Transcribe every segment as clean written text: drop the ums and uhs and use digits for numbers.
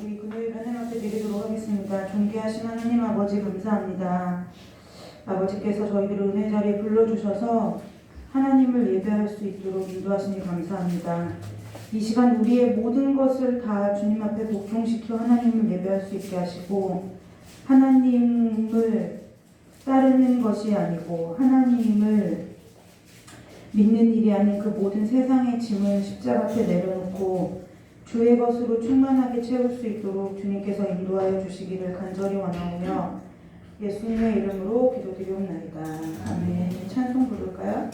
우리 금요일 하나님 앞에 드리도록 하겠습니다. 존귀하신 하나님 아버지 감사합니다. 아버지께서 저희들을 은혜 자리에 불러주셔서 하나님을 예배할 수 있도록 인도하시니 감사합니다. 이 시간 우리의 모든 것을 다 주님 앞에 복종시켜 하나님을 예배할 수 있게 하시고, 하나님을 따르는 것이 아니고 하나님을 믿는 일이 아닌 그 모든 세상의 짐을 십자가 앞에 내려놓고 주의 것으로 충만하게 채울 수 있도록 주님께서 인도하여 주시기를 간절히 원하오며 예수님의 이름으로 기도드리옵나이다. 아멘. 찬송 부를까요?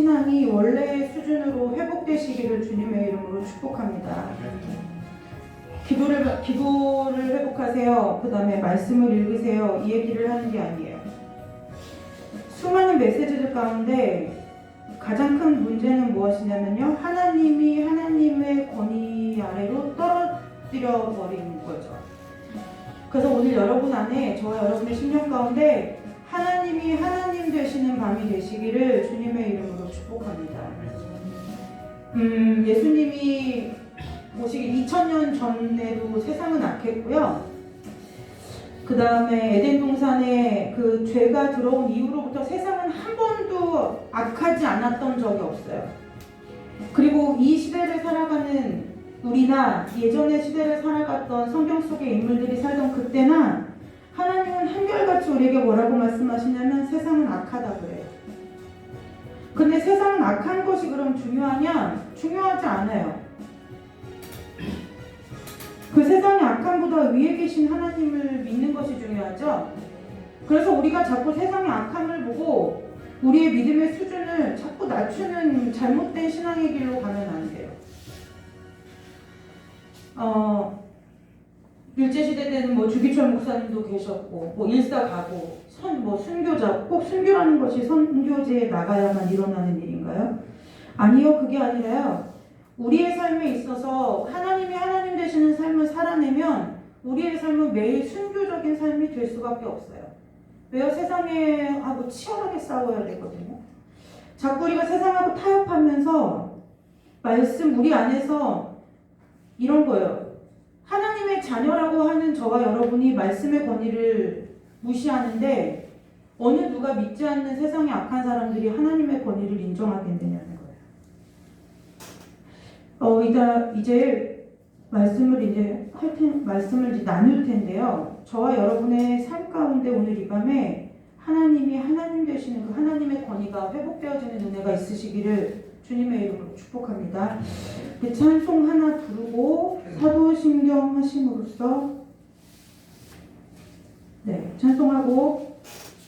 신앙이 원래의 수준으로 회복되시기를 주님의 이름으로 축복합니다. 기도를 회복하세요. 그 다음에 말씀을 읽으세요. 이 얘기를 하는 게 아니에요. 수많은 메시지들 가운데 가장 큰 문제는 무엇이냐면요. 하나님이 하나님의 권위 아래로 떨어뜨려 버리는 거죠. 그래서 오늘 여러분 안에 저와 여러분의 심령 가운데 하나님이 하나님 되시는 밤이 되시기를 주님의 이름으로 축복합니다. 예수님이 오시기 2000년 전에도 세상은 악했고요. 그 다음에 에덴 동산에 그 죄가 들어온 이후로부터 세상은 한 번도 악하지 않았던 적이 없어요. 그리고 이 시대를 살아가는 우리나 예전의 시대를 살아갔던 성경 속의 인물들이 살던 그때나 하나님은 한결같이 우리에게 뭐라고 말씀하시냐면 세상은 악하다 그래요. 근데 세상은 악한 것이 그럼 중요하냐? 중요하지 않아요. 그 세상의 악함보다 위에 계신 하나님을 믿는 것이 중요하죠. 그래서 우리가 자꾸 세상의 악함을 보고 우리의 믿음의 수준을 자꾸 낮추는 잘못된 신앙의 길로 가면 안 돼요. 일제시대 때는 뭐 주기철 목사님도 계셨고, 뭐 일사가고, 순교자, 꼭 순교라는 것이 선교제에 나가야만 일어나는 일인가요? 아니요, 그게 아니라요. 우리의 삶에 있어서 하나님이 하나님 되시는 삶을 살아내면 우리의 삶은 매일 순교적인 삶이 될 수밖에 없어요. 왜요? 세상에 하고 치열하게 싸워야 되거든요. 자꾸 우리가 세상하고 타협하면서 말씀 우리 안에서 이런 거예요. 하나님의 자녀라고 하는 저와 여러분이 말씀의 권위를 무시하는데 어느 누가 믿지 않는 세상의 악한 사람들이 하나님의 권위를 인정하겠느냐는 거예요. 이제 말씀을 나눌 텐데요. 저와 여러분의 삶 가운데 오늘 이 밤에 하나님이 하나님 되시는 그 하나님의 권위가 회복되어지는 은혜가 있으시기를 주님의 이름으로 축복합니다. 그 찬송 하나 부르고 사도신경 하심으로써 찬송하고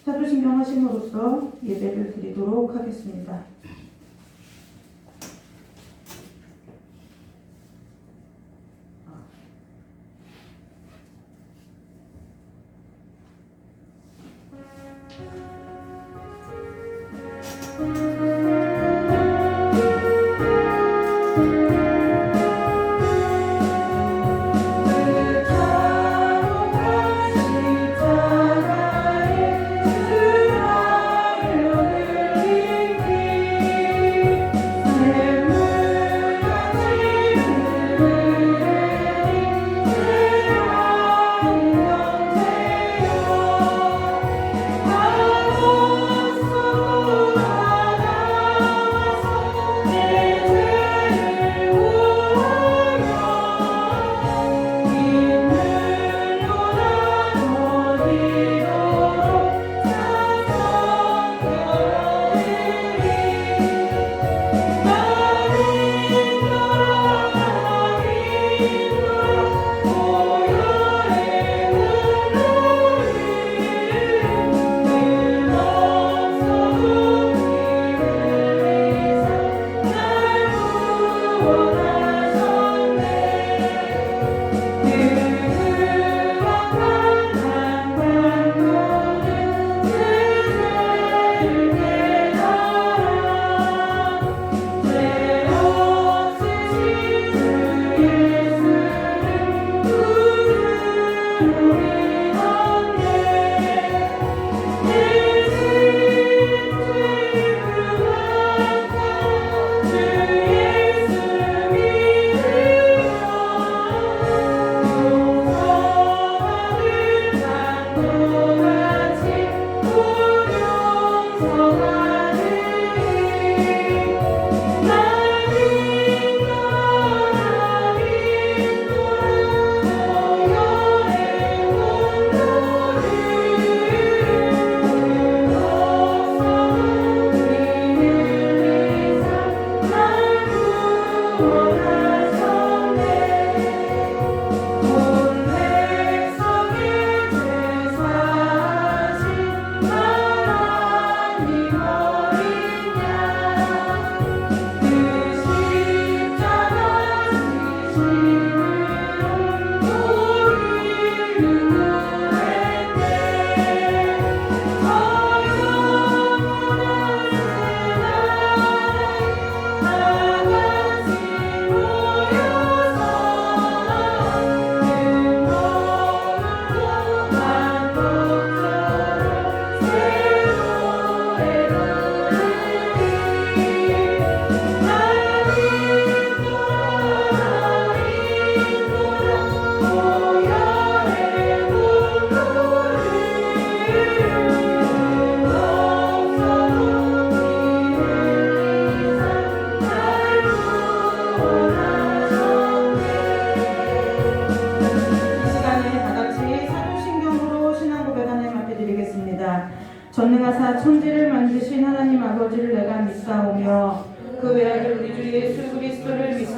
사도신경 하심으로써 예배를 드리도록 하겠습니다.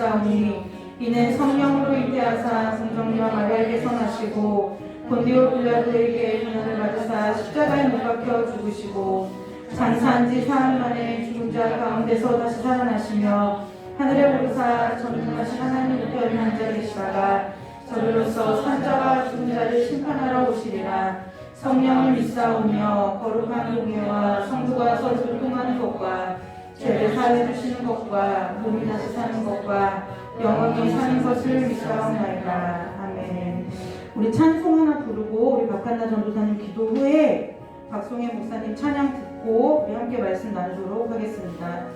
있사오니 이는 성령으로 잉태하사 성정녀 마리아에게서 나시고 본디오 빌라도에게 고난을 받으사 십자가에 못 박혀 죽으시고 장사한 지 사흘 만에 죽은 자 가운데서 다시 살아나시며 하늘에 오르사 전능하신 하나님 우편에 앉아 계시다가 저리로서 산자와 죽은 자를 심판하러 오시리라. 성령을 믿사오며 거룩한 공예와 성도가 서로 교통하는 것과 죄를 사해 주시는 것과 몸이 다시 사는 것과 영원히 사는 것을 믿사옵나이다. 아멘. 우리 찬송 하나 부르고 우리 박한나 전도사님 기도 후에 박송혜 목사님 찬양 듣고 우리 함께 말씀 나누도록 하겠습니다.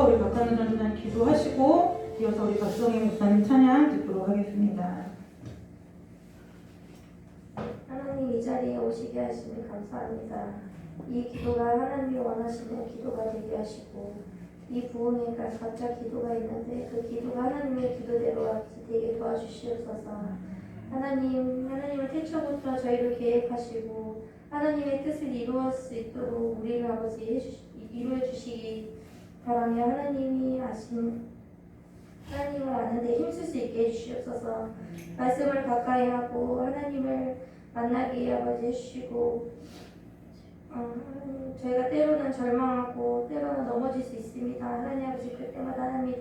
우리 박한우 전도사님 기도하시고 이어서 우리 박성희 목사님 찬양 듣도록 하겠습니다. 하나님 이 자리에 오시게 하시니 감사합니다. 이 기도가 하나님이 원하시는 기도가 되게 하시고 이 부흥에 가짜 기도가 있는데 그 기도가 하나님의 기도대로 되게 도와주시옵소서. 하나님은 태초부터 저희를 계획하시고 하나님의 뜻을 이루어 수 있도록 우리를 아버지 이루어 주시기 바라며 하나님을 아는데 힘쓸 수 있게 해주시옵소서. 말씀을 가까이 하고 하나님을 만나게 아버지 해주시고 저희가 때로는 절망하고 때로는 넘어질 수 있습니다. 하나님 아버지 그때마다 하나님이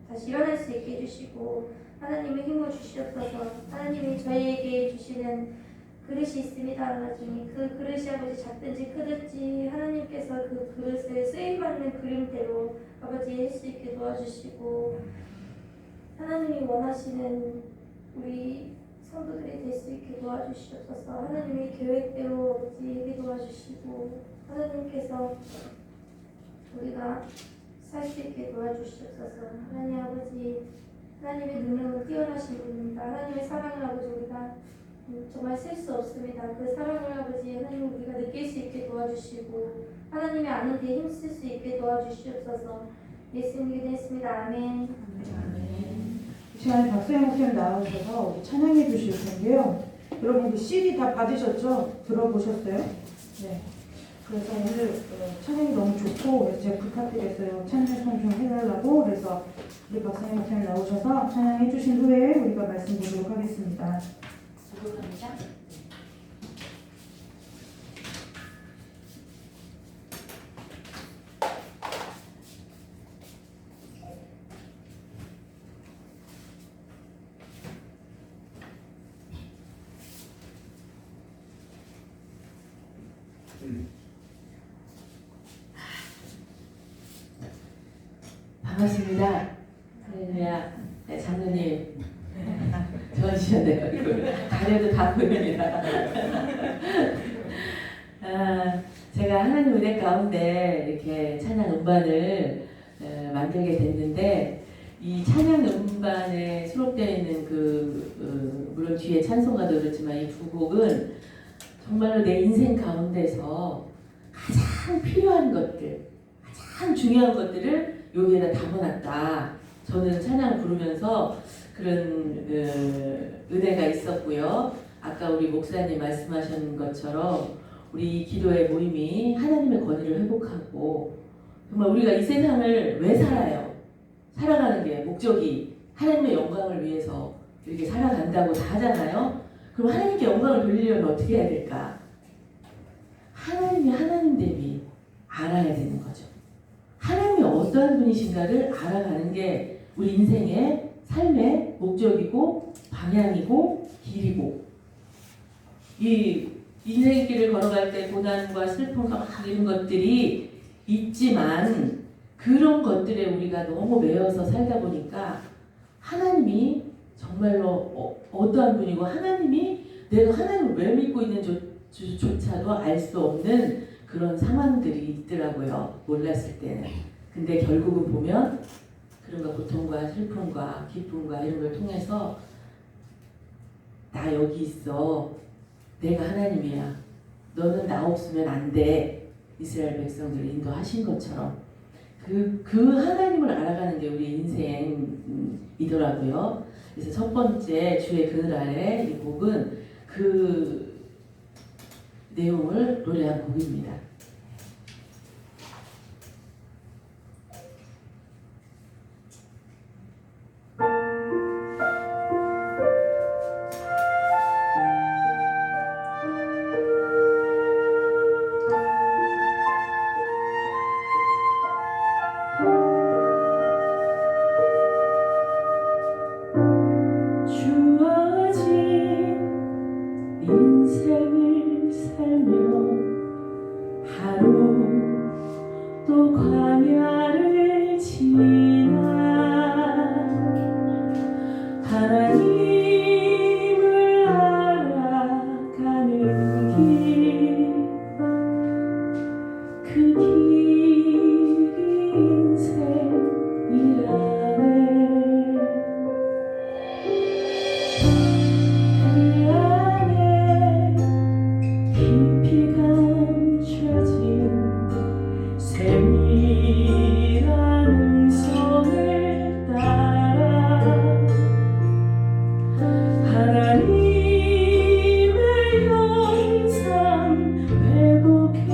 다시 일어날 수 있게 해주시고 하나님의 힘을 주시옵소서. 하나님이 저희에게 주시는 그릇이 있습니다. 하나님 그 그릇이 아버지 작든지 크든지 하나님께서 그 그릇을 쓰임받는 그림대로 아버지 할 수 있게 도와주시고 하나님이 원하시는 우리 성도들이 될 수 있게 도와주시옵소서. 하나님의 계획대로 아버지 도와주시고 하나님께서 우리가 살 수 있게 도와주시옵소서. 하나님 아버지 하나님의 능력은 뛰어나신 분입니다. 하나님의 사랑을 아버지 우리가 정말 셀 수 없습니다. 그 사랑을 아버지 하나님 우리가 느낄 수 있게 도와주시고 하나님의 아는 데 힘쓸 수 있게 도와주시옵소서. 예수님 기도했습니다. 아멘. 이 시간에 박수영 목사님 나오셔서 우리 찬양해 주실 텐데요. 여러분 그 CD 다 받으셨죠? 들어보셨어요? 네. 그래서 오늘 찬양이 너무 좋고 그래서 제가 부탁드렸어요. 찬양 좀 해달라고. 그래서 우리 박수영 목사님 나오셔서 찬양해 주신 후에 우리가 말씀 보도록 하겠습니다. 부탁합니다. 반갑습니다. 할렐루야. 네, 장로님 좋아지셨네요. 이거 가려도 다 보입니다. 제가 하나님 은혜 가운데 이렇게 찬양 음반을 만들게 됐는데 이 찬양 음반에 수록되어 있는 물론 뒤에 찬송가도 그렇지만 이 두 곡은 정말로 내 인생 가운데서 가장 필요한 것들, 가장 중요한 것들을 여기에다 담아놨다. 저는 찬양을 부르면서 그런 은혜가 있었고요. 아까 우리 목사님 말씀하신 것처럼 우리 기도의 모임이 하나님의 권위를 회복하고 정말 우리가 이 세상을 왜 살아요? 살아가는 게 목적이 하나님의 영광을 위해서 이렇게 살아간다고 다 하잖아요. 그럼 하나님께 영광을 돌리려면 어떻게 해야 될까? 하나님이 하나님됨이 알아야 되는 거죠. 하나님이 어떠한 분이신가를 알아가는 게 우리 인생의 삶의 목적이고 방향이고 길이고, 이 인생길을 걸어갈 때 고난과 슬픔과 막 이런 것들이 있지만 그런 것들에 우리가 너무 매여서 살다 보니까 하나님이 정말로 어떠한 분이고 하나님이 내가 하나님을 왜 믿고 있는지조차도 알 수 없는 그런 상황들이 있더라고요. 몰랐을 때는. 근데 결국은 보면 그런 거 고통과 슬픔과 기쁨과 이런 걸 통해서 나 여기 있어. 내가 하나님이야. 너는 나 없으면 안 돼. 이스라엘 백성들을 인도하신 것처럼 그 하나님을 알아가는 게 우리 인생이더라고요. 그래서 첫 번째 주의 그늘 아래 이 곡은 그 내용을 노래한 곡입니다. 인생을 살며 하루 또 광야를 지나 하나님을 알아가는 길, 그 길이 인생이라네. 깊이 감춰진 세밀한 음성을 따라 하나님의 영상 회복해가는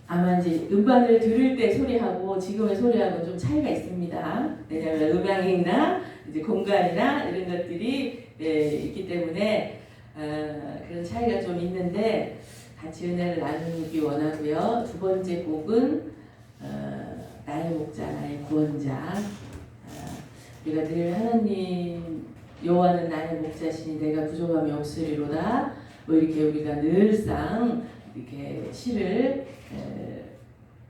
아마 이제 음반을 들을 때 소리하고 지금의 소리하고 좀 차이가 있습니다. 왜냐하면 음향이나 이제 공간이나 이런 것들이 있기 때문에 그런 차이가 좀 있는데 같이 은혜를 나누기 원하고요. 두 번째 곡은 나의 목자, 나의 구원자. 우리가 늘 하나님 여호와는 나의 목자시니 내가 부족함이 없으리로다. 뭐 이렇게 우리가 늘상 이렇게 시를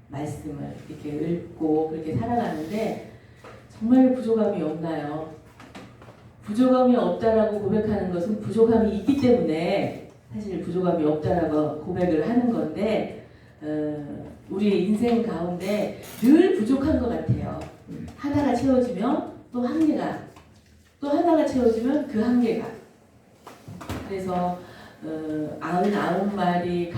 말씀을 이렇게 읽고 그렇게 살아가는데 정말 부족함이 없나요? 부족함이 없다라고 고백하는 것은 부족함이 있기 때문에 사실 부족함이 없다라고 고백을 하는 건데 우리 인생 가운데 늘 부족한 것 같아요. 하나가 채워지면 또 한계가 또 하나가 채워지면 그 한계가 그래서 99마리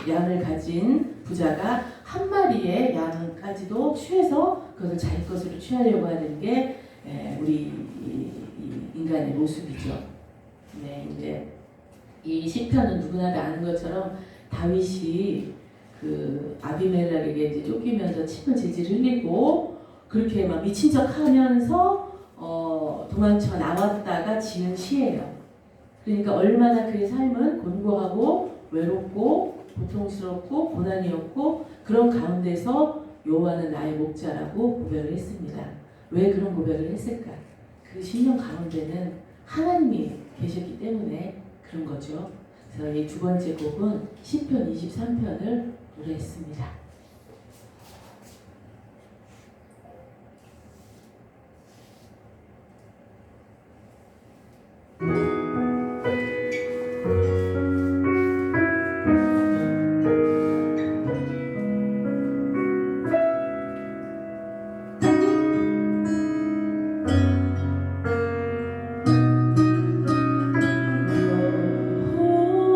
양을 가진 부자가 한 마리의 양까지도 취해서 그것을 자기 것으로 취하려고 하는 게 우리 인간의 모습이죠. 네, 이제 이 시편은 누구나 다 아는 것처럼 다윗이 그 아비멜렉에게 이제 쫓기면서 침을 질질 흘리고 그렇게 막 미친 척하면서 도망쳐 나왔다가 지은 시예요. 그러니까 얼마나 그의 삶은 곤고하고 외롭고 고통스럽고 고난이었고 그런 가운데서 여호와는 나의 목자라고 고백을 했습니다. 왜 그런 고백을 했을까? 그 신령 가운데는 하나님이 계셨기 때문에 그런 거죠. 그래서 이 두 번째 곡은 시편 23편을 노래했습니다.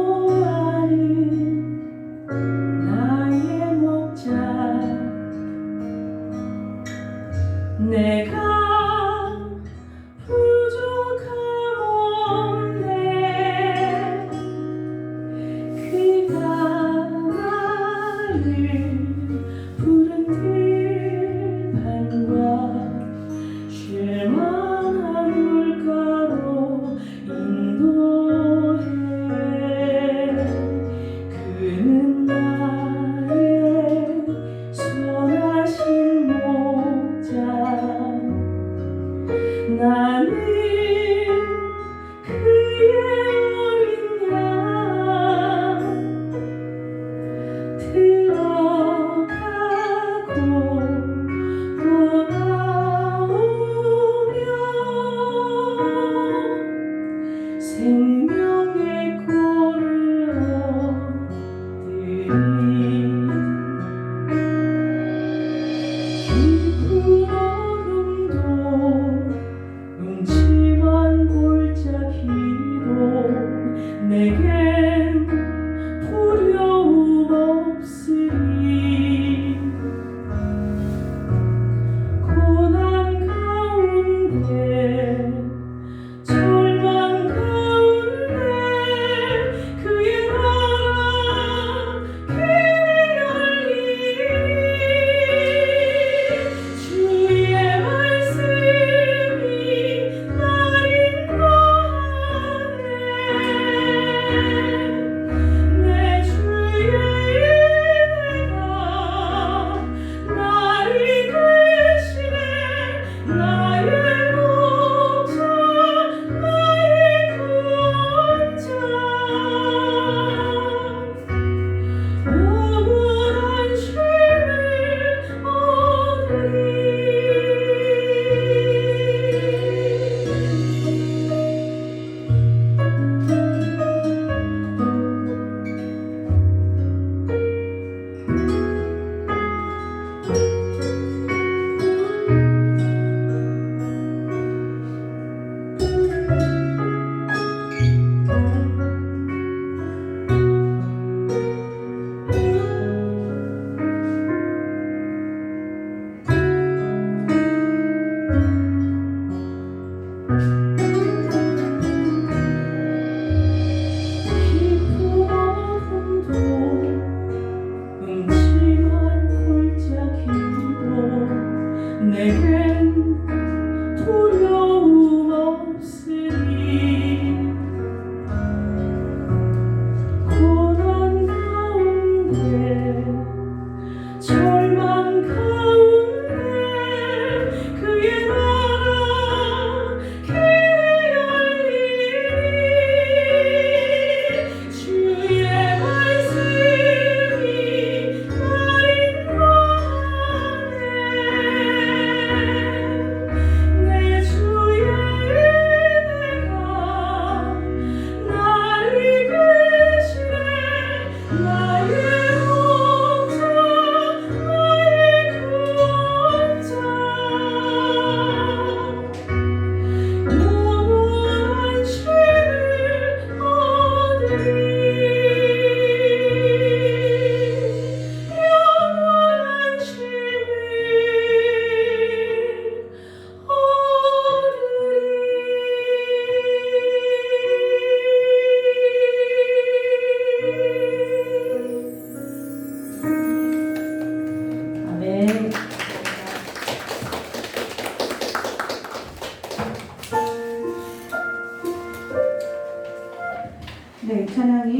여호와는 나의 목자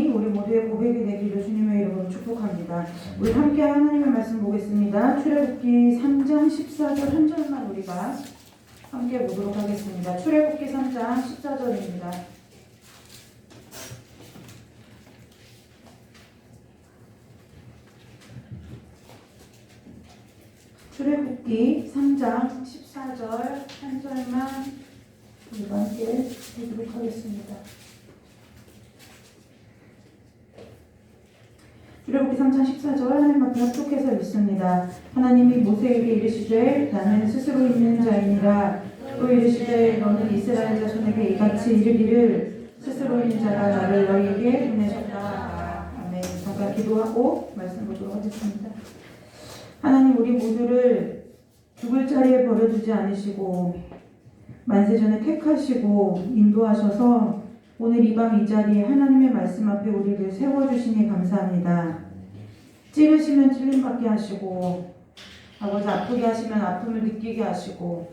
말씀이 우리 모두의 고백이 되기를 주님의 이름으로 축복합니다. 우리 함께 하나님의 말씀 보겠습니다. 출애굽기 3장 14절 한 절만 우리가 함께 보도록 하겠습니다. 출애굽기 3장 14절입니다. 출애굽기 3장 14절 한 절만 우리가 함께 보도록 하겠습니다. 출애굽기 3장 14절 하나님 앞에 합독해서 읽습니다. 하나님이 모세에게 이르시되 나는 스스로 있는 자이니라. 또 이르시되 너는 이스라엘 자손에게 이같이 이르기를 스스로 있는 자가 나를 너희에게 보내셨다. 아멘. 잠깐 기도하고 말씀 보도록 하겠습니다. 하나님 우리 모두를 죽을 자리에 버려두지 않으시고 만세전에 택하시고 인도하셔서 오늘 이 밤 이 자리에 하나님의 말씀 앞에 우리를 세워주시니 감사합니다. 찌르시면 찔림받게 하시고 아버지 아프게 하시면 아픔을 느끼게 하시고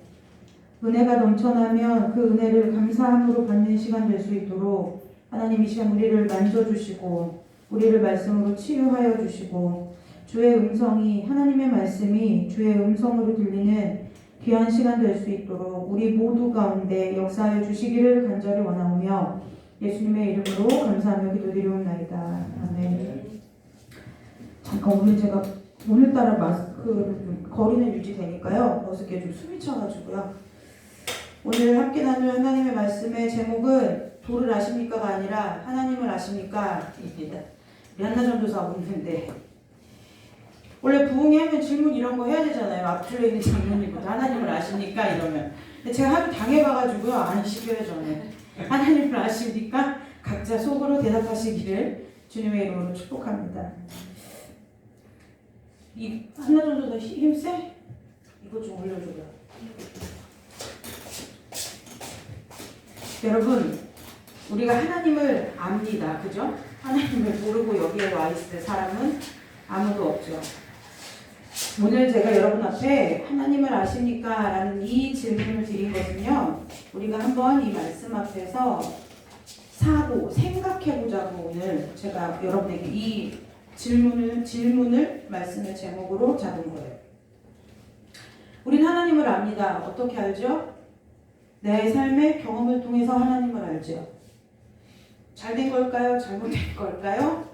은혜가 넘쳐나면 그 은혜를 감사함으로 받는 시간 될 수 있도록 하나님 이 시간 우리를 만져주시고 우리를 말씀으로 치유하여 주시고 주의 음성이 하나님의 말씀이 주의 음성으로 들리는 귀한 시간 될 수 있도록 우리 모두 가운데 역사하여 주시기를 간절히 원하오며 예수님의 이름으로 감사하며 기도드리옵나이다. 아멘. 잠깐 오늘따라 마스크 거리는 유지되니까요. 어저께 좀 숨이 차가지고요. 오늘 함께 나눌 하나님의 말씀의 제목은 도를 아십니까가 아니라 하나님을 아십니까? 입니다. 우리 한나 전도사 오는데 원래 부흥회 하면 질문 이런 거 해야 되잖아요. 앞줄에 있는 장로님부터 하나님을 아십니까? 이러면. 근데 제가 하도 당해봐가지고요. 안 시켜요, 저는. 하나님을 아십니까? 각자 속으로 대답하시기를 주님의 이름으로 축복합니다. 이 한나 전도사 힘세? 이거 좀 올려줘요. 여러분, 우리가 하나님을 압니다. 그죠? 하나님을 모르고 여기에 와 있을 사람은 아무도 없죠. 오늘 제가 여러분 앞에 하나님을 아십니까? 라는 이 질문을 드린 것은요. 우리가 한번 이 말씀 앞에서 생각해보자고 오늘 제가 여러분에게 이 질문을 말씀의 제목으로 잡은 거예요. 우린 하나님을 압니다. 어떻게 알죠? 내 삶의 경험을 통해서 하나님을 알죠. 잘된 걸까요? 잘못된 걸까요?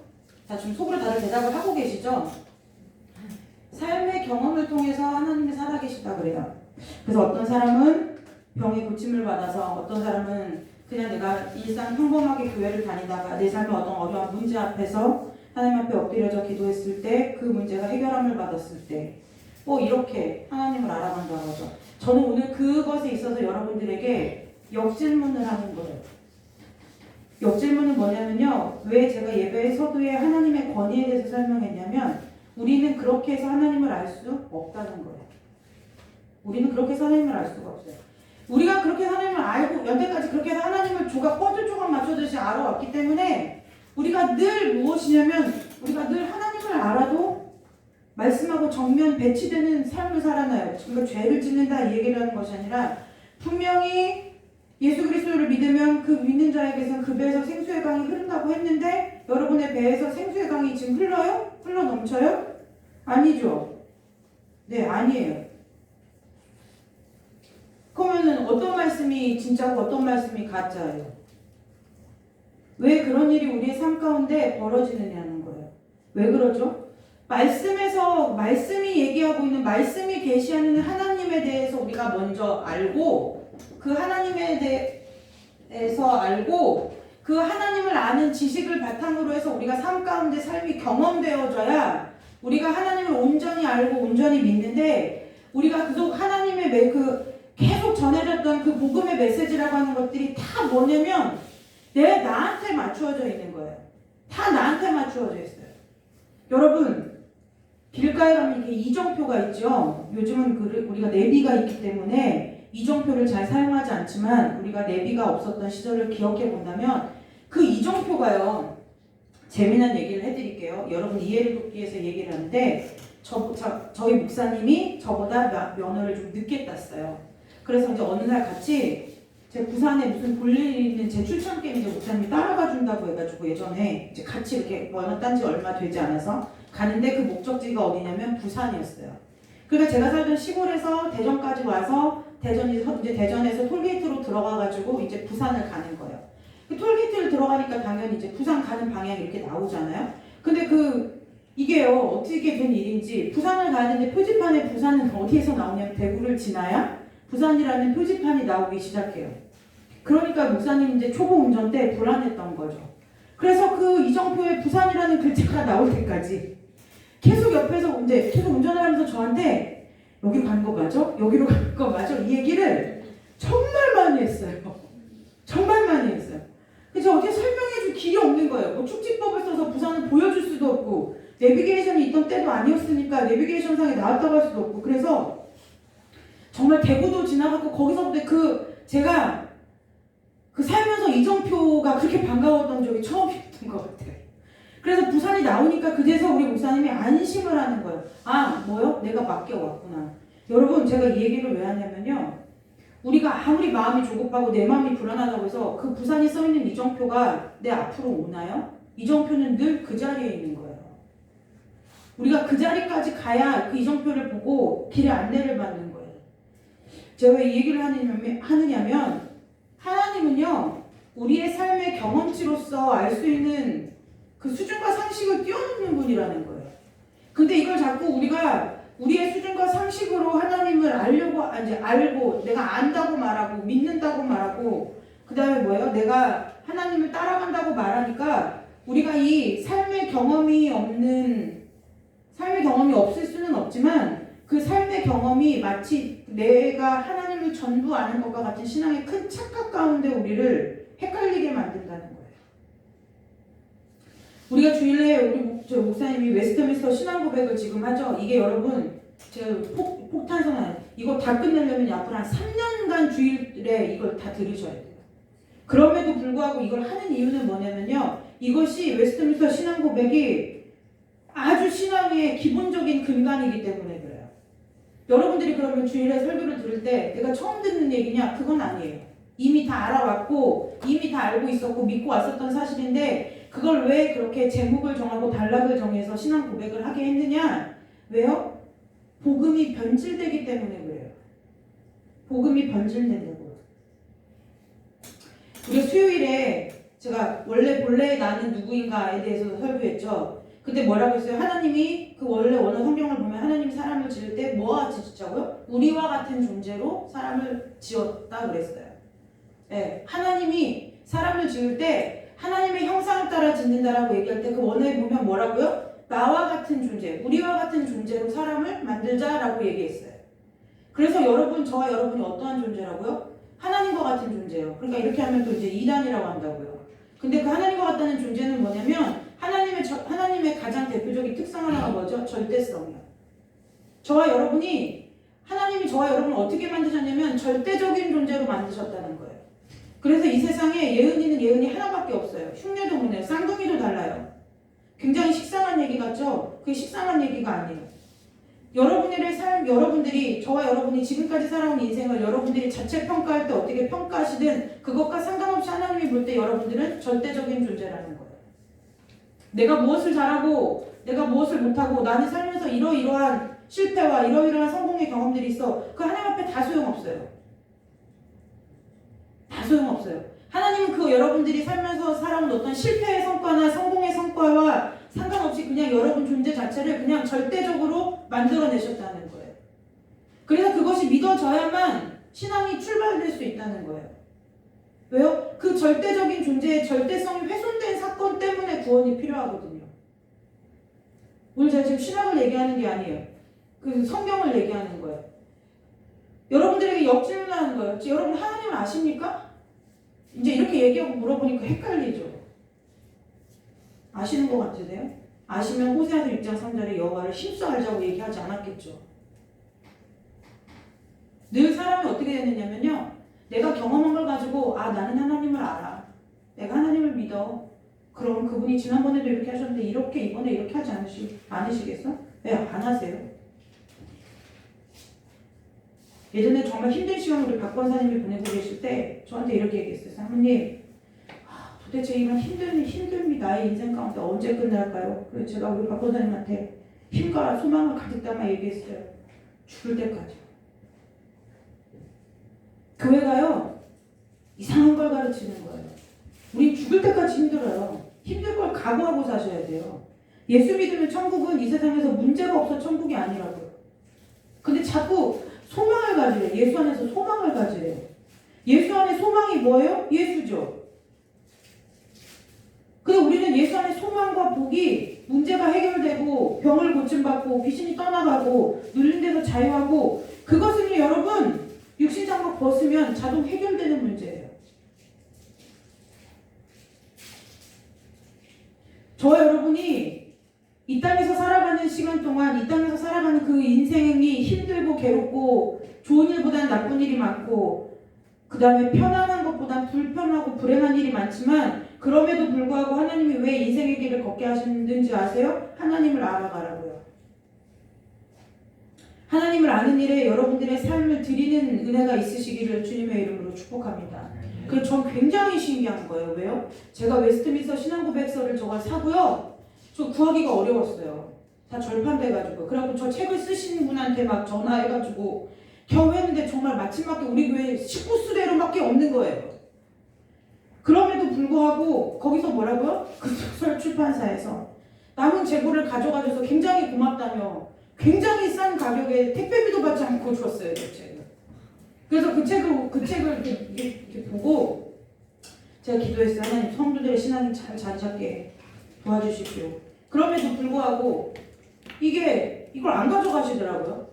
자, 지금 속으로 다들 대답을 하고 계시죠? 삶의 경험을 통해서 하나님이 살아계시다 그래요. 그래서 어떤 사람은 병에 고침을 받아서 어떤 사람은 그냥 내가 일상 평범하게 교회를 다니다가 내 삶의 어떤 어려운 문제 앞에서 하나님 앞에 엎드려져 기도했을 때 그 문제가 해결함을 받았을 때 이렇게 하나님을 알아간다고 하죠. 저는 오늘 그것에 있어서 여러분들에게 역질문을 하는 거예요. 역질문은 뭐냐면요. 왜 제가 예배 서두에 하나님의 권위에 대해서 설명했냐면 우리는 그렇게 해서 하나님을 알 수 없다는 거예요. 우리는 그렇게 해서 하나님을 알 수가 없어요. 우리가 그렇게 하나님을 알고 여태까지 그렇게 해서 하나님을 퍼즐 조각 맞춰듯이 알아왔기 때문에 우리가 늘 무엇이냐면 우리가 늘 하나님을 알아도 말씀하고 정면 배치되는 삶을 살아나요. 그러니까 죄를 짓는다 이 얘기를 하는 것이 아니라 분명히 예수 그리스도를 믿으면 그 믿는 자에게서 그 배에서 생수의 강이 흐른다고 했는데 여러분의 배에서 생수의 강이 지금 흘러요? 흘러 넘쳐요? 아니죠. 네, 아니에요. 그러면은 어떤 말씀이 진짜고 어떤 말씀이 가짜예요? 왜 그런 일이 우리의 삶 가운데 벌어지느냐는 거예요. 왜 그러죠? 말씀이 얘기하고 있는 말씀이 계시하는 하나님에 대해서 우리가 먼저 알고 그 하나님에 대해서 알고 그 하나님을 아는 지식을 바탕으로 해서 우리가 삶 가운데 삶이 경험되어져야 우리가 하나님을 온전히 알고 온전히 믿는데 우리가 계속 하나님의 계속 전해졌던 그 복음의 메시지라고 하는 것들이 다 뭐냐면 나한테 맞추어져 있는 거예요. 다 나한테 맞추어져 있어요. 여러분 길가에 가면 이렇게 이정표가 있죠. 요즘은 우리가 내비가 있기 때문에 이정표를 잘 사용하지 않지만 우리가 내비가 없었던 시절을 기억해 본다면 그 이정표가요. 재미난 얘기를 해드릴게요. 여러분 이해를 돕기 위해서 얘기를 하는데 저희 목사님이 저보다 면허를 좀 늦게 땄어요. 그래서 이제 어느 날 같이 제 부산에 무슨 볼일 있는 제 출장 게임 이제 목사님이 따라가 준다고 해가지고 예전에 이제 같이 이렇게 만났단 지 얼마 되지 않아서 가는데 그 목적지가 어디냐면 부산이었어요. 그러니까 제가 살던 시골에서 대전까지 와서 이제 대전에서 톨게이트로 들어가가지고 이제 부산을 가는 거예요. 그 톨게이트를 들어가니까 당연히 이제 부산 가는 방향이 이렇게 나오잖아요. 근데 이게요 어떻게 된 일인지 부산을 가야 되는데 표지판에 부산은 어디에서 나오냐면 대구를 지나야 부산이라는 표지판이 나오기 시작해요. 그러니까 목사님 이제 초보 운전 때 불안했던 거죠. 그래서 그 이정표에 부산이라는 글자가 나올 때까지 계속 옆에서 이제 계속 운전을 하면서 저한테 여기 가는 거 맞아? 여기로 가는 거 맞아? 이 얘기를 정말 많이 했어요. 정말 많이 했어요. 그래서 어떻게 설명해줄 길이 없는 거예요. 뭐 축지법을 써서 부산을 보여줄 수도 없고 내비게이션이 있던 때도 아니었으니까 내비게이션상에 나왔다고 할 수도 없고 그래서 정말 대구도 지나갔고 거기서부터 제가 살면서 이정표가 그렇게 반가웠던 적이 처음이었던 것 같아요. 그래서 부산이 나오니까 그제서 우리 목사님이 안심을 하는 거예요. 아, 뭐요? 내가 맡겨왔구나. 여러분 제가 이 얘기를 왜 하냐면요. 우리가 아무리 마음이 조급하고 내 마음이 불안하다고 해서 그 부산이 써있는 이정표가 내 앞으로 오나요? 이정표는 늘 그 자리에 있는 거예요. 우리가 그 자리까지 가야 그 이정표를 보고 길의 안내를 받는 거예요. 제가 왜 이 얘기를 하느냐면 하나님은요 우리의 삶의 경험치로서 알 수 있는 그 수준과 상식을 뛰어넘는 분이라는 거예요. 근데 이걸 자꾸 우리가 우리의 수준과 상식으로 하나님을 알고 내가 안다고 말하고 믿는다고 말하고 그 다음에 뭐예요? 내가 하나님을 따라간다고 말하니까 우리가 이 삶의 경험이 없을 수는 없지만 그 삶의 경험이 마치 내가 하나님을 전부 아는 것과 같은 신앙의 큰 착각 가운데 우리를 헷갈리게 만든다는 거예요. 우리가 주일에 우리 목사님이 웨스트민스터 신앙 고백을 지금 하죠. 이게 여러분 제가 폭탄선언 이거 다 끝내려면 앞으로 한 3년간 주일에 이걸 다 들으셔야 돼요. 그럼에도 불구하고 이걸 하는 이유는 뭐냐면요. 이것이 웨스트민스터 신앙 고백이 아주 신앙의 기본적인 근간이기 때문에 그래요. 여러분들이 그러면 주일에 설교를 들을 때 내가 처음 듣는 얘기냐? 그건 아니에요. 이미 다 알아왔고 이미 다 알고 있었고 믿고 왔었던 사실인데 그걸 왜 그렇게 제목을 정하고 단락을 정해서 신앙 고백을 하게 했느냐? 왜요? 복음이 변질되기 때문에 그래요. 복음이 변질된다고요. 우리 수요일에 제가 본래 나는 누구인가에 대해서 설교했죠. 근데 뭐라고 했어요? 하나님이 원래 원어 성경을 보면 하나님이 사람을 지을 때 뭐와 짓자고요? 우리와 같은 존재로 사람을 지었다 그랬어요. 네, 하나님이 사람을 지을 때 하나님의 형상을 따라 짓는다라고 얘기할 때 그 원어에 보면 뭐라고요? 나와 같은 존재, 우리와 같은 존재로 사람을 만들자라고 얘기했어요. 그래서 저와 여러분이 어떠한 존재라고요? 하나님과 같은 존재예요. 그러니까 이렇게 하면 또 이제 이단이라고 한다고요. 근데 그 하나님과 같다는 존재는 뭐냐면 하나님의 가장 대표적인 특성 하나가 뭐죠? 절대성이요. 하나님이 저와 여러분을 어떻게 만드셨냐면 절대적인 존재로 만드셨다는 거예요. 그래서 이 세상에 예은이는 예은이 하나밖에 없어요. 흉내도 쌍둥이도 달라요. 굉장히 식상한 얘기 같죠? 그게 식상한 얘기가 아니에요. 여러분들이 저와 여러분이 지금까지 살아온 인생을 여러분들이 자체 평가할 때 어떻게 평가하시든 그것과 상관없이 하나님이 볼 때 여러분들은 절대적인 존재라는 거예요. 내가 무엇을 잘하고 내가 무엇을 못하고 나는 살면서 이러이러한 실패와 이러이러한 성공의 경험들이 있어. 그 하나님 앞에 다 소용없어요. 다 소용없어요. 하나님은 여러분들이 살면서 살아온 어떤 실패의 성과나 성공의 성과와 상관없이 그냥 여러분 존재 자체를 그냥 절대적으로 만들어내셨다는 거예요. 그래서 그것이 믿어져야만 신앙이 출발될 수 있다는 거예요. 왜요? 그 절대적인 존재의 절대성이 훼손된 사건 때문에 구원이 필요하거든요. 오늘 제가 지금 신학을 얘기하는 게 아니에요. 그 성경을 얘기하는 거예요. 여러분들에게 역질문을 하는 거예요. 여러분 하나님을 아십니까? 이제 이렇게 얘기하고 물어보니까 헷갈리죠. 아시는 것 같으세요? 아시면 호세아서 6장 3절에 여호와를 힘써 알자고 얘기하지 않았겠죠. 늘 사람이 어떻게 되느냐면요. 내가 경험한 걸 가지고 나는 하나님을 알아. 내가 하나님을 믿어. 그럼 그분이 지난번에도 이렇게 하셨는데 이번에 이렇게 하지 않으시겠어? 왜 안 하세요? 예전에 정말 힘든 시간 우리 박 권사님이 보내고 계실 때 저한테 이렇게 얘기했어요. 사모님, 도대체 이런 힘듦이 나의 인생 가운데 언제 끝날까요? 그래서 제가 우리 박 권사님한테 힘과 소망을 가득 담아 얘기했어요. 죽을 때까지. 교회가요, 이상한 걸 가르치는 거예요. 우리 죽을 때까지 힘들어요. 힘들 걸 각오하고 사셔야 돼요. 예수 믿으면 천국은 이 세상에서 문제가 없어 천국이 아니라고요. 근데 자꾸 소망을 가지래요. 예수 안에서 소망을 가지래요. 예수 안에 소망이 뭐예요? 예수죠. 근데 우리는 예수 안에 소망과 복이 문제가 해결되고 병을 고침받고 귀신이 떠나가고 눌린 데서 자유하고 그것은요 여러분 육신장막 벗으면 자동 해결되는 문제예요. 저와 여러분이 이 땅에서 살아가는 시간 동안 이 땅에서 살아가는 그 인생이 힘들고 괴롭고 좋은 일보다는 나쁜 일이 많고 그 다음에 편안한 것보단 불편하고 불행한 일이 많지만 그럼에도 불구하고 하나님이 왜 인생의 길을 걷게 하시는지 아세요? 하나님을 알아가라고요. 하나님을 아는 일에 여러분들의 삶을 드리는 은혜가 있으시기를 주님의 이름으로 축복합니다. 그래서 전 굉장히 신기한 거예요. 왜요? 제가 웨스트민스터 신앙고백서를 저걸 사고요. 저 구하기가 어려웠어요. 다 절판돼가지고. 그래갖고 저 책을 쓰시는 분한테 막 전화해가지고 겨우 했는데 정말 마침밖에 우리 교회 식구수대로밖에 없는 거예요. 그럼에도 불구하고 거기서 뭐라고요? 그 소설 출판사에서 남은 재고를 가져가줘서 굉장히 고맙다며 굉장히 싼 가격에 택배비도 받지 않고 줬어요. 그 책을. 그래서 그 책을 이렇게 보고 제가 기도했어요. 하나님 성도들의 신앙이 잘 자리 잡게 도와주십시오. 그럼에도 불구하고 이걸 안 가져가시더라고요.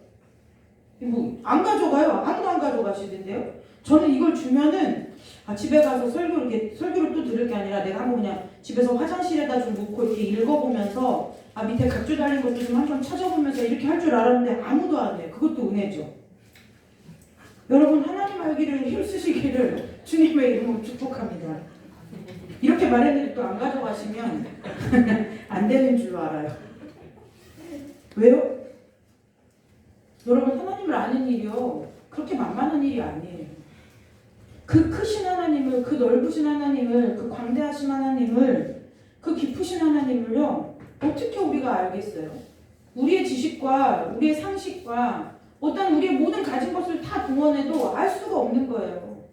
뭐 안 가져가요. 아무도 안 가져가시던데요. 저는 이걸 주면은 집에 가서 설교를 또 들을 게 아니라 내가 한번 그냥 집에서 화장실에다 좀 놓고 이렇게 읽어보면서 밑에 각주 달린 것도 좀 한번 찾아보면서 이렇게 할 줄 알았는데 아무도 안 해요. 그것도 은혜죠. 여러분 하나님 알기를 힘쓰시기를 주님의 이름으로 축복합니다. 이렇게 말했는데 또 안 가져가시면 안 되는 줄로 알아요. 왜요? 여러분 하나님을 아는 일이요 그렇게 만만한 일이 아니에요. 그 크신 하나님을, 그 넓으신 하나님을, 그 광대하신 하나님을, 그 깊으신 하나님을요 어떻게 우리가 알겠어요? 우리의 지식과 우리의 상식과 어떤 우리의 모든 가진 것을 다 동원해도 알 수가 없는 거예요.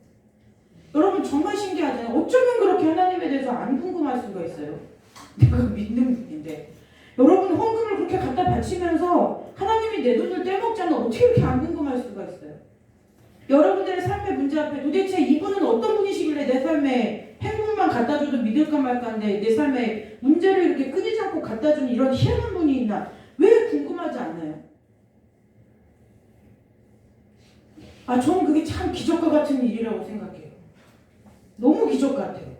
여러분 정말 신기하잖아요. 어쩌면 그렇게 하나님에 대해서 안 궁금할 수가 있어요. 내가 믿는 분인데 여러분 헌금을 그렇게 갖다 바치면서 하나님이 내 돈을 떼먹잖아. 어떻게 이렇게 안 궁금할 수가 있어요? 여러분들의 삶의 문제 앞에 도대체 이분은 어떤 분이시길래 내 삶에 행복만 갖다 줘도 믿을까 말까인데 내 삶에 문제를 이렇게 끊이지 않고 갖다 주는 이런 희한한 분이 있나? 왜 궁금하지 않나요? 저는 그게 참 기적과 같은 일이라고 생각해요. 너무 기적 같아요.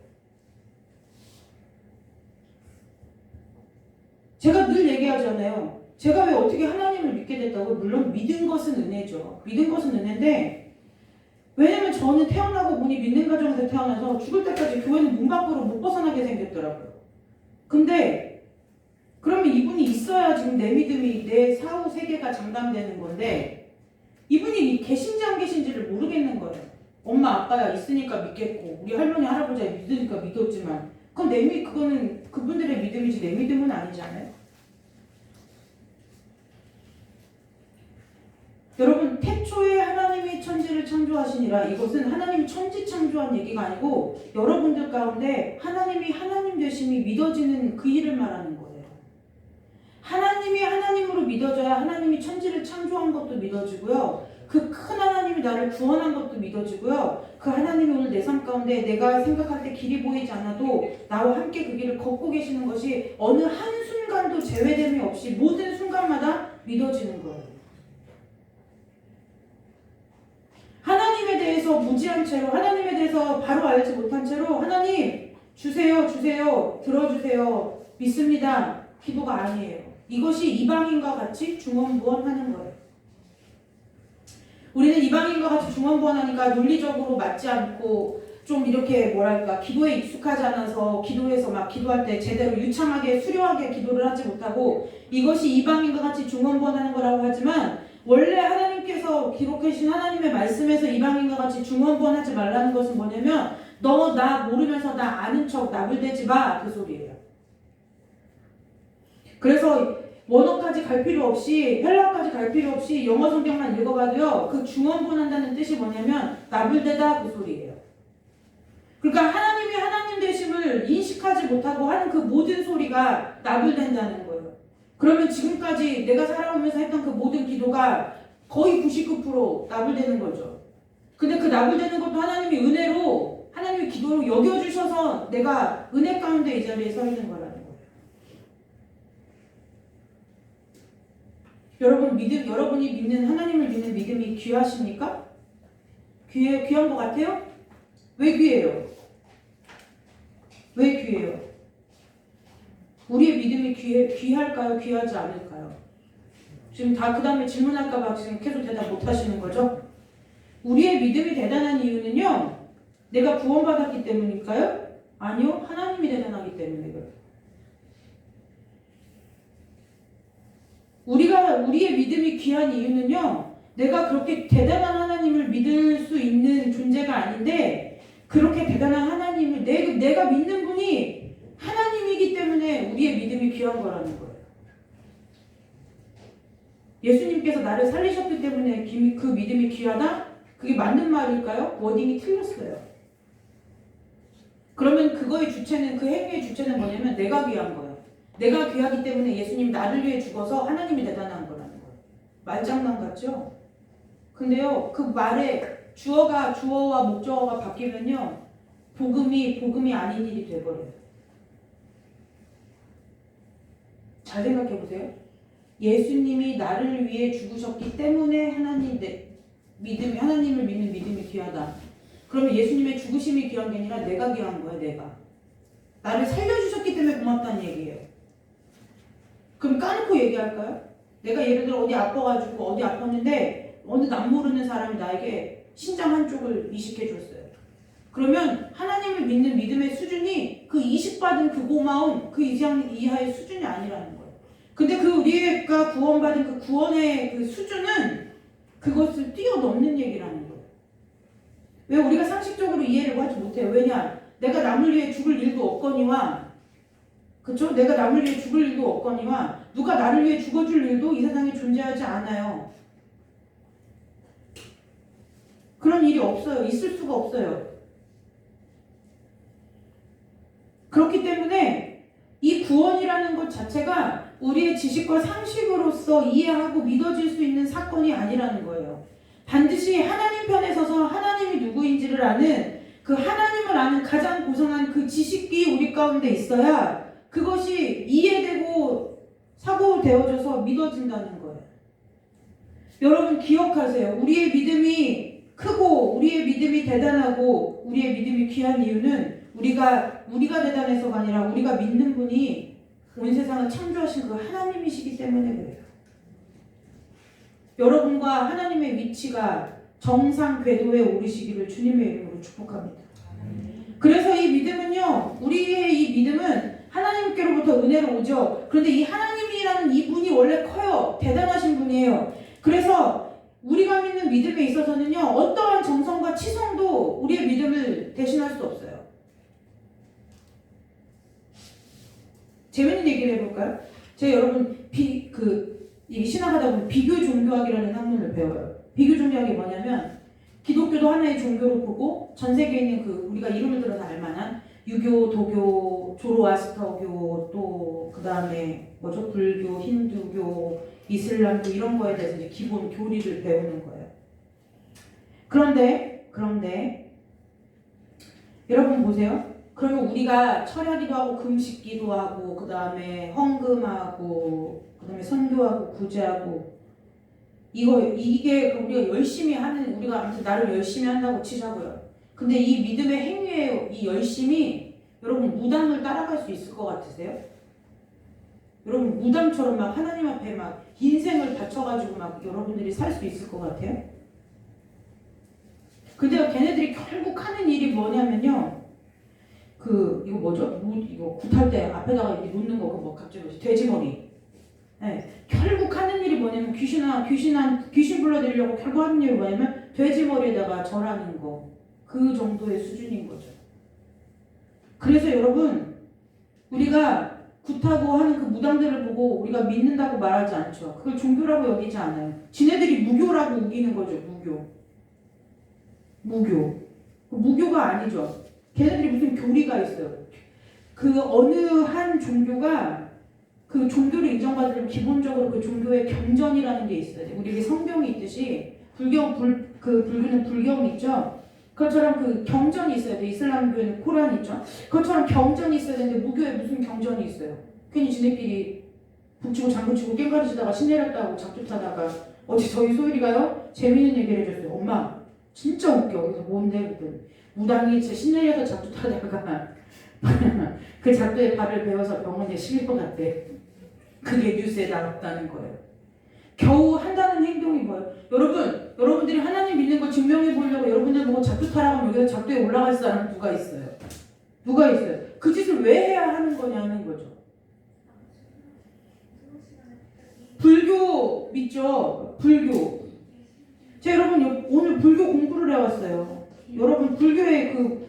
제가 늘 얘기하잖아요. 제가 왜 어떻게 하나님을 믿게 됐다고? 물론 믿은 것은 은혜죠. 믿은 것은 은혜인데 왜냐면 저는 태어나고 보니 믿는 가정에서 태어나서 죽을 때까지 교회는 문 밖으로 못 벗어나게 생겼더라고요. 근데 그러면 이분이 있어야 지금 내 믿음이 내 사후 세계가 장담되는 건데 이분이 계신지 안 계신지를 모르겠는 거예요. 엄마 아빠야 있으니까 믿겠고 우리 할머니 할아버지가 믿으니까 믿었지만 그건 그거는 그분들의 믿음이지 내 믿음은 아니잖아요. 여러분 태초에 하나님이 천지를 창조하시니라 이것은 하나님이 천지 창조한 얘기가 아니고 여러분들 가운데 하나님이 하나님 되심이 믿어지는 그 일을 말하는 거예요. 하나님이 하나님으로 믿어져야 하나님이 천지를 창조한 것도 믿어지고요. 그 큰 하나님이 나를 구원한 것도 믿어지고요. 그 하나님이 오늘 내 삶 가운데 내가 생각할 때 길이 보이지 않아도 나와 함께 그 길을 걷고 계시는 것이 어느 한순간도 제외됨이 없이 모든 순간마다 믿어지는 거예요. 하나님에 대해서 무지한 채로 하나님에 대해서 바로 알지 못한 채로 하나님 주세요 들어주세요 믿습니다 기도가 아니에요. 이것이 이방인과 같이 중언부언하는 거예요. 우리는 이방인과 같이 중언부언하니까 논리적으로 맞지 않고 좀 이렇게 기도에 익숙하지 않아서 기도해서 막 기도할 때 제대로 유창하게 수려하게 기도를 하지 못하고 이것이 이방인과 같이 중언부언하는 거라고 하지만 원래 하나님께서 기록하신 하나님의 말씀에서 이방인과 같이 중언부언하지 말라는 것은 뭐냐면 너 나 모르면서 나 아는 척 나불대지 마 그 소리예요. 그래서 원어까지 갈 필요 없이 헬라어까지 갈 필요 없이 영어 성경만 읽어봐도요 그 중언부언한다는 뜻이 뭐냐면 나불대다 그 소리예요. 그러니까 하나님이 하나님 되심을 인식하지 못하고 하는 그 모든 소리가 나불댄다는 거예요. 그러면 지금까지 내가 살아오면서 했던 그 모든 기도가 거의 99% 나불대는 거죠. 근데 그 나불대는 것도 하나님이 은혜로 하나님의 기도로 여겨주셔서 내가 은혜 가운데 이 자리에 서 있는 거라는 거예요. 여러분이 믿는 하나님을 믿는 믿음이 귀하십니까? 귀한 것 같아요? 왜 귀해요? 왜 귀해요? 우리의 믿음이 귀할까요? 귀하지 않을까요? 지금 다 그 다음에 질문할까봐 지금 계속 대답 못 하시는 거죠? 우리의 믿음이 대단한 이유는요, 내가 구원받았기 때문일까요? 아니요, 하나님이 대단하기 때문이에요. 우리의 믿음이 귀한 이유는요, 내가 그렇게 대단한 하나님을 믿을 수 있는 존재가 아닌데, 그렇게 대단한 하나님을, 내가 믿는 분이 하나님이기 때문에 우리의 믿음이 귀한 거라는 거예요. 예수님께서 나를 살리셨기 때문에 그 믿음이 귀하다? 그게 맞는 말일까요? 워딩이 틀렸어요. 그러면 그거의 주체는, 그 행위의 주체는 뭐냐면 내가 귀한 거예요. 내가 귀하기 때문에 예수님 나를 위해 죽어서 하나님이 대단한 거라는 거예요. 말장난 같죠? 근데요, 그 말에 주어와 목적어가 바뀌면요, 복음이 아닌 일이 돼버려요. 잘 생각해 보세요. 예수님이 나를 위해 죽으셨기 때문에 하나님을 믿는 믿음이 귀하다. 그러면 예수님의 죽으심이 귀한 게 아니라 내가 귀한 거야, 내가. 나를 살려주셨기 때문에 고맙다는 얘기예요. 그럼 까놓고 얘기할까요? 내가 예를 들어 어디 아파가지고 어디 아팠는데 어느 남 모르는 사람이 나에게 신장 한쪽을 이식해줬어요. 그러면 하나님을 믿는 믿음의 수준이 그 이식받은 그 고마움, 그 이하의 수준이 아니라는 거예요. 근데 그 우리가 구원받은 그 구원의 그 수준은 그것을 뛰어넘는 얘기라는 거예요. 왜 우리가 상식적으로 이해를 하지 못해요? 왜냐? 내가 남을 위해 죽을 일도 없거니와, 그쵸? 내가 남을 위해 죽을 일도 없거니와, 누가 나를 위해 죽어줄 일도 이 세상에 존재하지 않아요. 그런 일이 없어요. 있을 수가 없어요. 그렇기 때문에 이 구원이라는 것 자체가 우리의 지식과 상식으로서 이해하고 믿어질 수 있는 사건이 아니라는 거예요. 반드시 하나님 편에 서서 하나님이 누구인지를 아는, 그 하나님을 아는 가장 고상한 그 지식이 우리 가운데 있어야 그것이 이해되고 사고되어져서 믿어진다는 거예요. 여러분 기억하세요. 우리의 믿음이 크고 우리의 믿음이 대단하고 우리의 믿음이 귀한 이유는 우리가 대단해서가 아니라 우리가 믿는 분이 온 세상을 창조하신 그 하나님이시기 때문에 그래요. 여러분과 하나님의 위치가 정상 궤도에 오르시기를 주님의 이름으로 축복합니다. 그래서 이 믿음은요, 우리의 이 믿음은 하나님께로부터 은혜로 오죠. 그런데 이 하나님이라는 이분이 원래 커요. 대단하신 분이에요. 그래서 우리가 믿는 믿음에 있어서는요, 어떠한 정성과 치성도 우리의 믿음을 대신할 수 없어요. 재밌는 얘기를 해볼까요? 제가 여러분 이게 신학하다 보면 비교 종교학이라는 학문을 배워요. 비교 종교학이 뭐냐면 기독교도 하나의 종교로 보고 전 세계에 있는 그 우리가 이름을 들어서 알만한 유교, 도교, 조로아스터교, 또 그 다음에 뭐죠? 불교, 힌두교, 이슬람교 이런 거에 대해서 이제 기본 교리를 배우는 거예요. 그런데 여러분 보세요. 그러면 우리가 철야기도 하고 금식기도 하고 그 다음에 헌금하고 그 다음에 선교하고 구제하고 이게 우리가 열심히 하는, 우리가 아무튼 나를 열심히 한다고 치자고요. 근데 이 믿음의 행위의 이 열심이 여러분 무당을 따라갈 수 있을 것 같으세요? 여러분 무당처럼 막 하나님 앞에 막 인생을 바쳐가지고 막 여러분들이 살 수 있을 것 같아요? 근데 걔네들이 결국 하는 일이 뭐냐면요, 이거 뭐죠? 이거 굿할 때 앞에다가 이렇게 놓는 거, 그거 뭐 갑자기 뭐지? 돼지머리. 네. 결국 하는 일이 뭐냐면 귀신 불러들이려고 결국 하는 일이 뭐냐면 돼지 머리에다가 절하는 거. 그 정도의 수준인 거죠. 그래서 여러분 우리가 굿하고 하는 그 무당들을 보고 우리가 믿는다고 말하지 않죠. 그걸 종교라고 여기지 않아요. 지네들이 무교라고 우기는 거죠. 무교가 아니죠. 걔네들이 무슨 교리가 있어요. 그 어느 한 종교가 그 종교를 인정받으려면 기본적으로 그 종교의 경전이라는 게 있어요. 우리 성경이 있듯이 불교는 불경 있죠. 그것처럼 그 경전이 있어야 돼. 이슬람교에는 코란 있죠. 그것처럼 경전이 있어야 되는데 무교에 무슨 경전이 있어요. 괜히 지네끼리 북치고 장구치고 깽가리치다가 신내렸다고 작두타다가 어제 저희 소율이가요 재미있는 얘기를 해줬어요. 엄마 진짜 웃겨. 그래서 뭔데? 그랬더니 무당이 제 신내려서 작두타다가 그 작두에 발을 베어서 병원에 실려갔대. 그게 뉴스에 나왔다는 거예요. 겨우 한다는 행동이 뭐예요? 여러분들이 하나님 믿는 거 증명해 보려고 여러분들 보고 작두타라고 하면 여기서 작두에 올라갈 사람 누가 있어요? 그 짓을 왜 해야 하는 거냐는 거죠. 불교 믿죠? 불교. 제가 여러분 오늘 불교 공부를 해왔어요. 여러분 불교의 그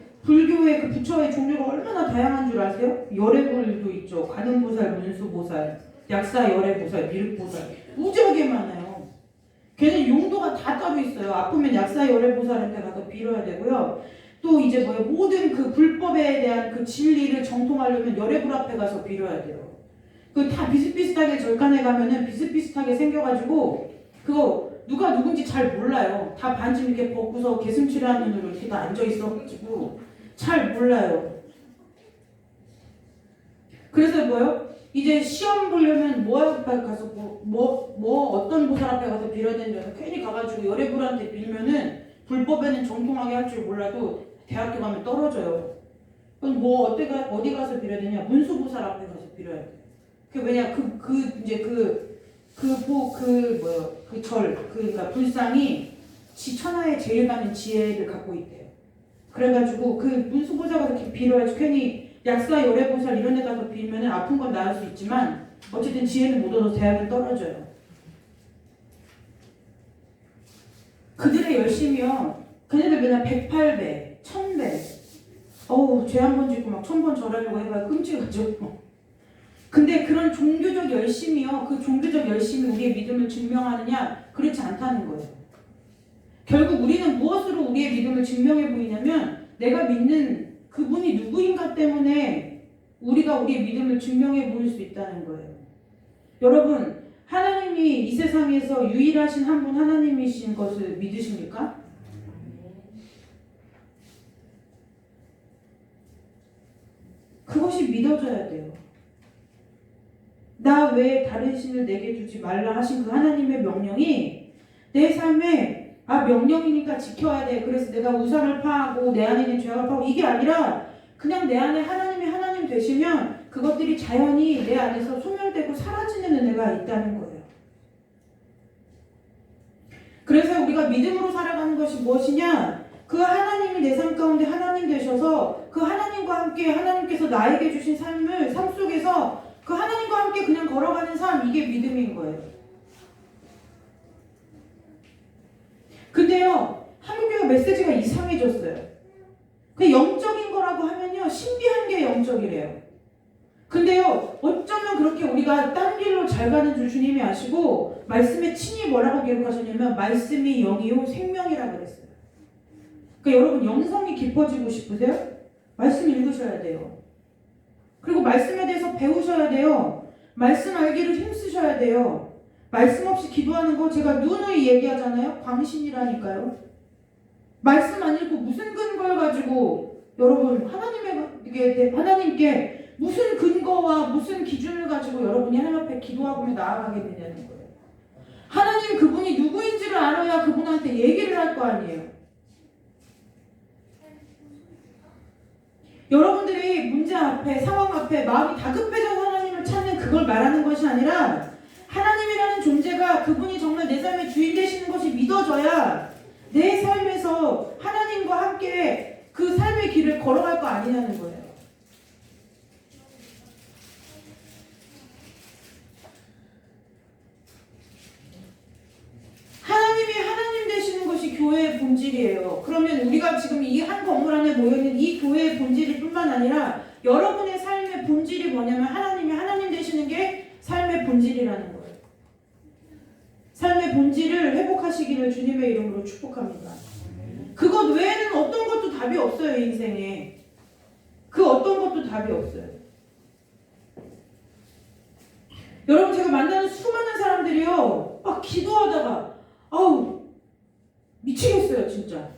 부처의 종류가 얼마나 다양한 줄 아세요? 열애불도 있죠. 관음보살, 문수보살, 약사 열애보살, 미륵보살 무지하게 많아요. 걔는 용도가 다 따로 있어요. 아프면 약사 열애보살한테 가서 빌어야 되고요. 또 이제 모든 그 불법에 대한 그 진리를 정통하려면 열애불 앞에 가서 빌어야 돼요. 그 다 비슷비슷하게 절간에 가면은 비슷비슷하게 생겨가지고 그거 누가 누군지 잘 몰라요. 다 반쯤 이렇게 벗고서 개슴츠레한 눈으로 이렇게 다 앉아 있어가지고 잘 몰라요. 그래서 이제 시험 보려면 뭐 앞에 가서 어떤 보살 앞에 가서 빌어야 되는지 괜히 가가지고 열애불한테 빌면은 불법에는 정통하게 할 줄 몰라도 대학교 가면 떨어져요. 그럼 어디 가서 빌어야 되냐? 문수보살 앞에 가서 빌어야 돼. 왜냐 그러니까 불상이 천하에 제일 많은 지혜를 갖고 있대요. 그래가지고 그 문수보살 가서 이렇게 빌어야지. 괜히 약사 열애보살 이런 데 가서 빌면은 아픈 건 나을 수 있지만 어쨌든 지혜는 못 얻어서 대학은 떨어져요. 그들의 열심이요. 그네들 맨날 108배, 1000배. 죄 한 번 짓고 막 1000번 절하려고 해봐야 끔찍하죠. 근데 그런 종교적 열심이요. 그 종교적 열심이 우리의 믿음을 증명하느냐? 그렇지 않다는 거예요. 결국 우리는 무엇으로 우리의 믿음을 증명해 보이냐면 내가 믿는 그분이 누구인가 때문에 우리가 우리의 믿음을 증명해 보일 수 있다는 거예요. 여러분, 하나님이 이 세상에서 유일하신 한 분 하나님이신 것을 믿으십니까? 그것이 믿어져야 돼요. 나 외에 다른 신을 내게 두지 말라 하신 그 하나님의 명령이 내 삶에 명령이니까 지켜야 돼. 그래서 내가 우상을 파하고 내 안에 있는 죄악을 파하고 이게 아니라 그냥 내 안에 하나님이 하나님 되시면 그것들이 자연히 내 안에서 소멸되고 사라지는 은혜가 있다는 거예요. 그래서 우리가 믿음으로 살아가는 것이 무엇이냐? 그 하나님이 내 삶 가운데 하나님 되셔서 그 하나님과 함께 하나님께서 나에게 주신 삶 속에서 그 하나님과 함께 그냥 걸어가는 삶, 이게 믿음인 거예요. 근데요, 한국교회 메시지가 이상해졌어요. 그 영적인 거라고 하면요, 신비한 게 영적이래요. 근데요, 어쩌면 그렇게 우리가 딴 길로 잘 가는 줄 주님이 아시고 말씀에 친히 뭐라고 기록하셨냐면 말씀이 영이요 생명이라 그랬어요. 그러니까 여러분 영성이 깊어지고 싶으세요? 말씀 읽으셔야 돼요. 그리고 말씀에 대해서 배우셔야 돼요. 말씀 알기를 힘쓰셔야 돼요. 말씀 없이 기도하는 거 제가 누누이 얘기하잖아요. 광신이라니까요. 말씀 안 읽고 무슨 근거를 가지고 여러분 하나님께 무슨 근거와 무슨 기준을 가지고 여러분이 하나님 앞에 기도하고 나아가게 되냐는 거예요. 하나님 그분이 누구인지를 알아야 그분한테 얘기를 할 거 아니에요. 여러분들이 문제 앞에, 상황 앞에 마음이 다급해져서 하나님을 찾는 그걸 말하는 것이 아니라 하나님이라는 존재가 그분이 정말 내 삶의 주인 되시는 것이 믿어져야 내 삶에서 하나님과 함께 그 삶의 길을 걸어갈 거 아니냐는 거예요. 본질이에요. 그러면 우리가 지금 이 한 건물 안에 모여있는 이 교회의 본질일 뿐만 아니라 여러분의 삶의 본질이 뭐냐면 하나님이 하나님 되시는 게 삶의 본질이라는 거예요. 삶의 본질을 회복하시기를 주님의 이름으로 축복합니다. 그것 외에는 어떤 것도 답이 없어요. 인생에. 그 어떤 것도 답이 없어요. 여러분, 제가 만나는 수많은 사람들이요, 막 기도하다가 아우 미치겠어요 진짜.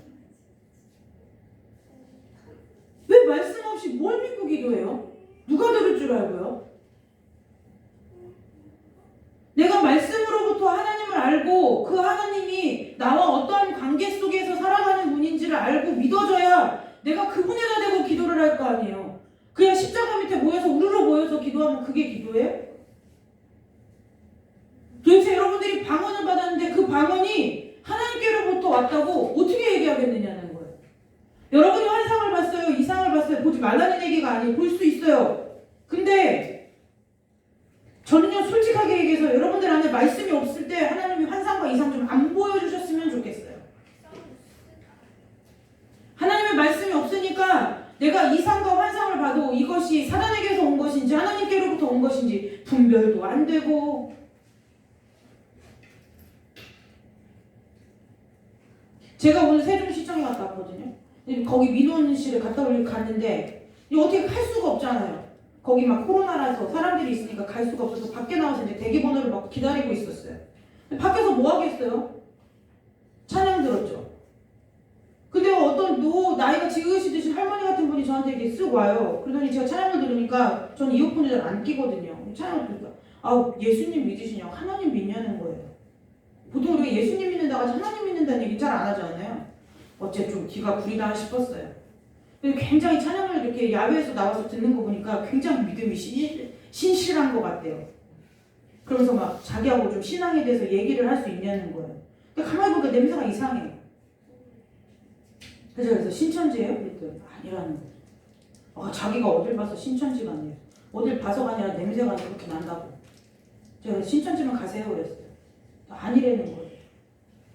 왜 말씀 없이 뭘 믿고 기도해요? 누가 들을 줄 알고요? 내가 말씀으로부터 하나님을 알고 그 하나님이 나와 어떠한 관계 속에서 살아가는 분인지를 알고 믿어져야 내가 그분에다 대고 기도를 할 거 아니에요. 그냥 십자가 밑에 모여서 우르르 모여서 기도하면 그게 기도예요? 도대체 여러분들이 방언을 받았는데 그 방언이 하나님께로부터 왔다고 어떻게 얘기하겠느냐는 거예요. 여러분이 환상을 봤어요, 이상을 봤어요, 보지 말라는 얘기가 아니에요. 볼 수 있어요. 근데 저는요, 솔직하게 얘기해서 여러분들 안에 말씀이 없을 때 하나님이 환상과 이상 좀 안 보여주셨으면 좋겠어요. 하나님의 말씀이 없으니까 내가 이상과 환상을 봐도 이것이 사단에게서 온 것인지 하나님께로부터 온 것인지 분별도 안 되고, 제가 오늘 세종시청에 갔다 왔거든요. 거기 민원실에 갔는데 어떻게 갈 수가 없잖아요. 거기 막 코로나라서 사람들이 있으니까 갈 수가 없어서 밖에 나와서 이제 대기번호를 막 기다리고 있었어요. 밖에서 뭐 하겠어요? 찬양 들었죠. 근데 어떤 나이가 지으시듯이 할머니 같은 분이 저한테 이렇게 쓱 와요. 그러더니 제가 찬양을 들으니까 저는 이어폰을 잘 안 끼거든요. 찬양을 들으니까 예수님 믿으시냐고, 하나님 믿냐는 거예요. 보통 우리가 예수님 믿는다가 하나님 믿는다는 얘기 잘 안 하잖아요. 어째 좀 귀가 구리다 싶었어요. 굉장히 찬양을 이렇게 야외에서 나와서 듣는 거 보니까 굉장히 믿음이 신실한 것 같대요. 그러면서 막 자기하고 좀 신앙에 대해서 얘기를 할 수 있냐는 거예요. 근데 가만히 보니까 냄새가 이상해요. 그래서 신천지예요? 그랬더니 아니라는 거예요. 자기가 어딜 봐서 신천지가 아니에요. 어딜 봐서가 아니라 냄새가 그렇게 난다고. 제가 신천지만 가세요 그랬어요. 아니라는 거예요.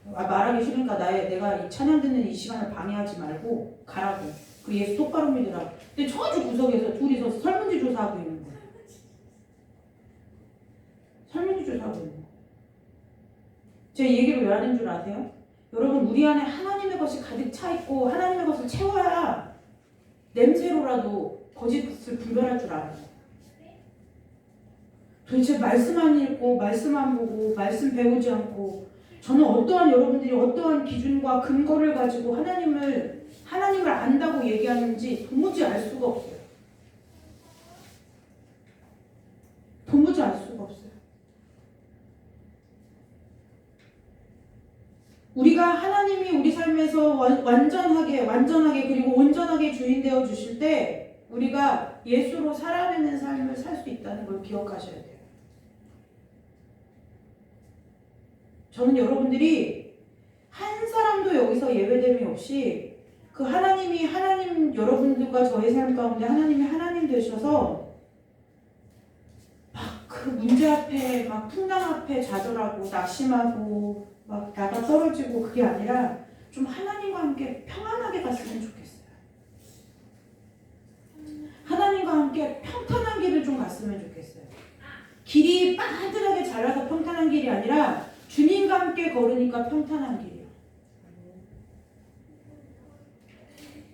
말하기 싫으니까 내가 이 찬양 듣는 이 시간을 방해하지 말고 가라고. 그 예수 똑바로 믿으라고. 근데 저주 구석에서 둘이서 설문지 조사하고 있는 거예요. 설문지 조사하고 있는 거예요. 제 얘기를 왜 하는 줄 아세요? 여러분, 우리 안에 하나님의 것이 가득 차 있고 하나님의 것을 채워야 냄새로라도 거짓을 분별할 줄 알아요. 도대체 말씀 안 읽고 말씀 안 보고 말씀 배우지 않고, 저는 여러분들이 어떠한 기준과 근거를 가지고 하나님을 안다고 얘기하는지 도무지 알 수가 없어요. 도무지 알 수가 없어요. 우리가 하나님이 우리 삶에서 완전하게 그리고 온전하게 주인 되어 주실 때 우리가 예수로 살아내는 삶을 살 수 있다는 걸 기억하셔야 돼요. 저는 여러분들이 한 사람도 여기서 예배됨이 없이 그 하나님 여러분들과 저의 삶 가운데 하나님이 하나님 되셔서 막 그 문제 앞에 막 풍랑 앞에 좌절하고 낙심하고 막 나가 떨어지고 그게 아니라 좀 하나님과 함께 평안하게 갔으면 좋겠어요. 하나님과 함께 평탄한 길을 좀 갔으면 좋겠어요. 길이 빤듯하게 잘라서 평탄한 길이 아니라 주님과 함께 걸으니까 평탄한 길이요.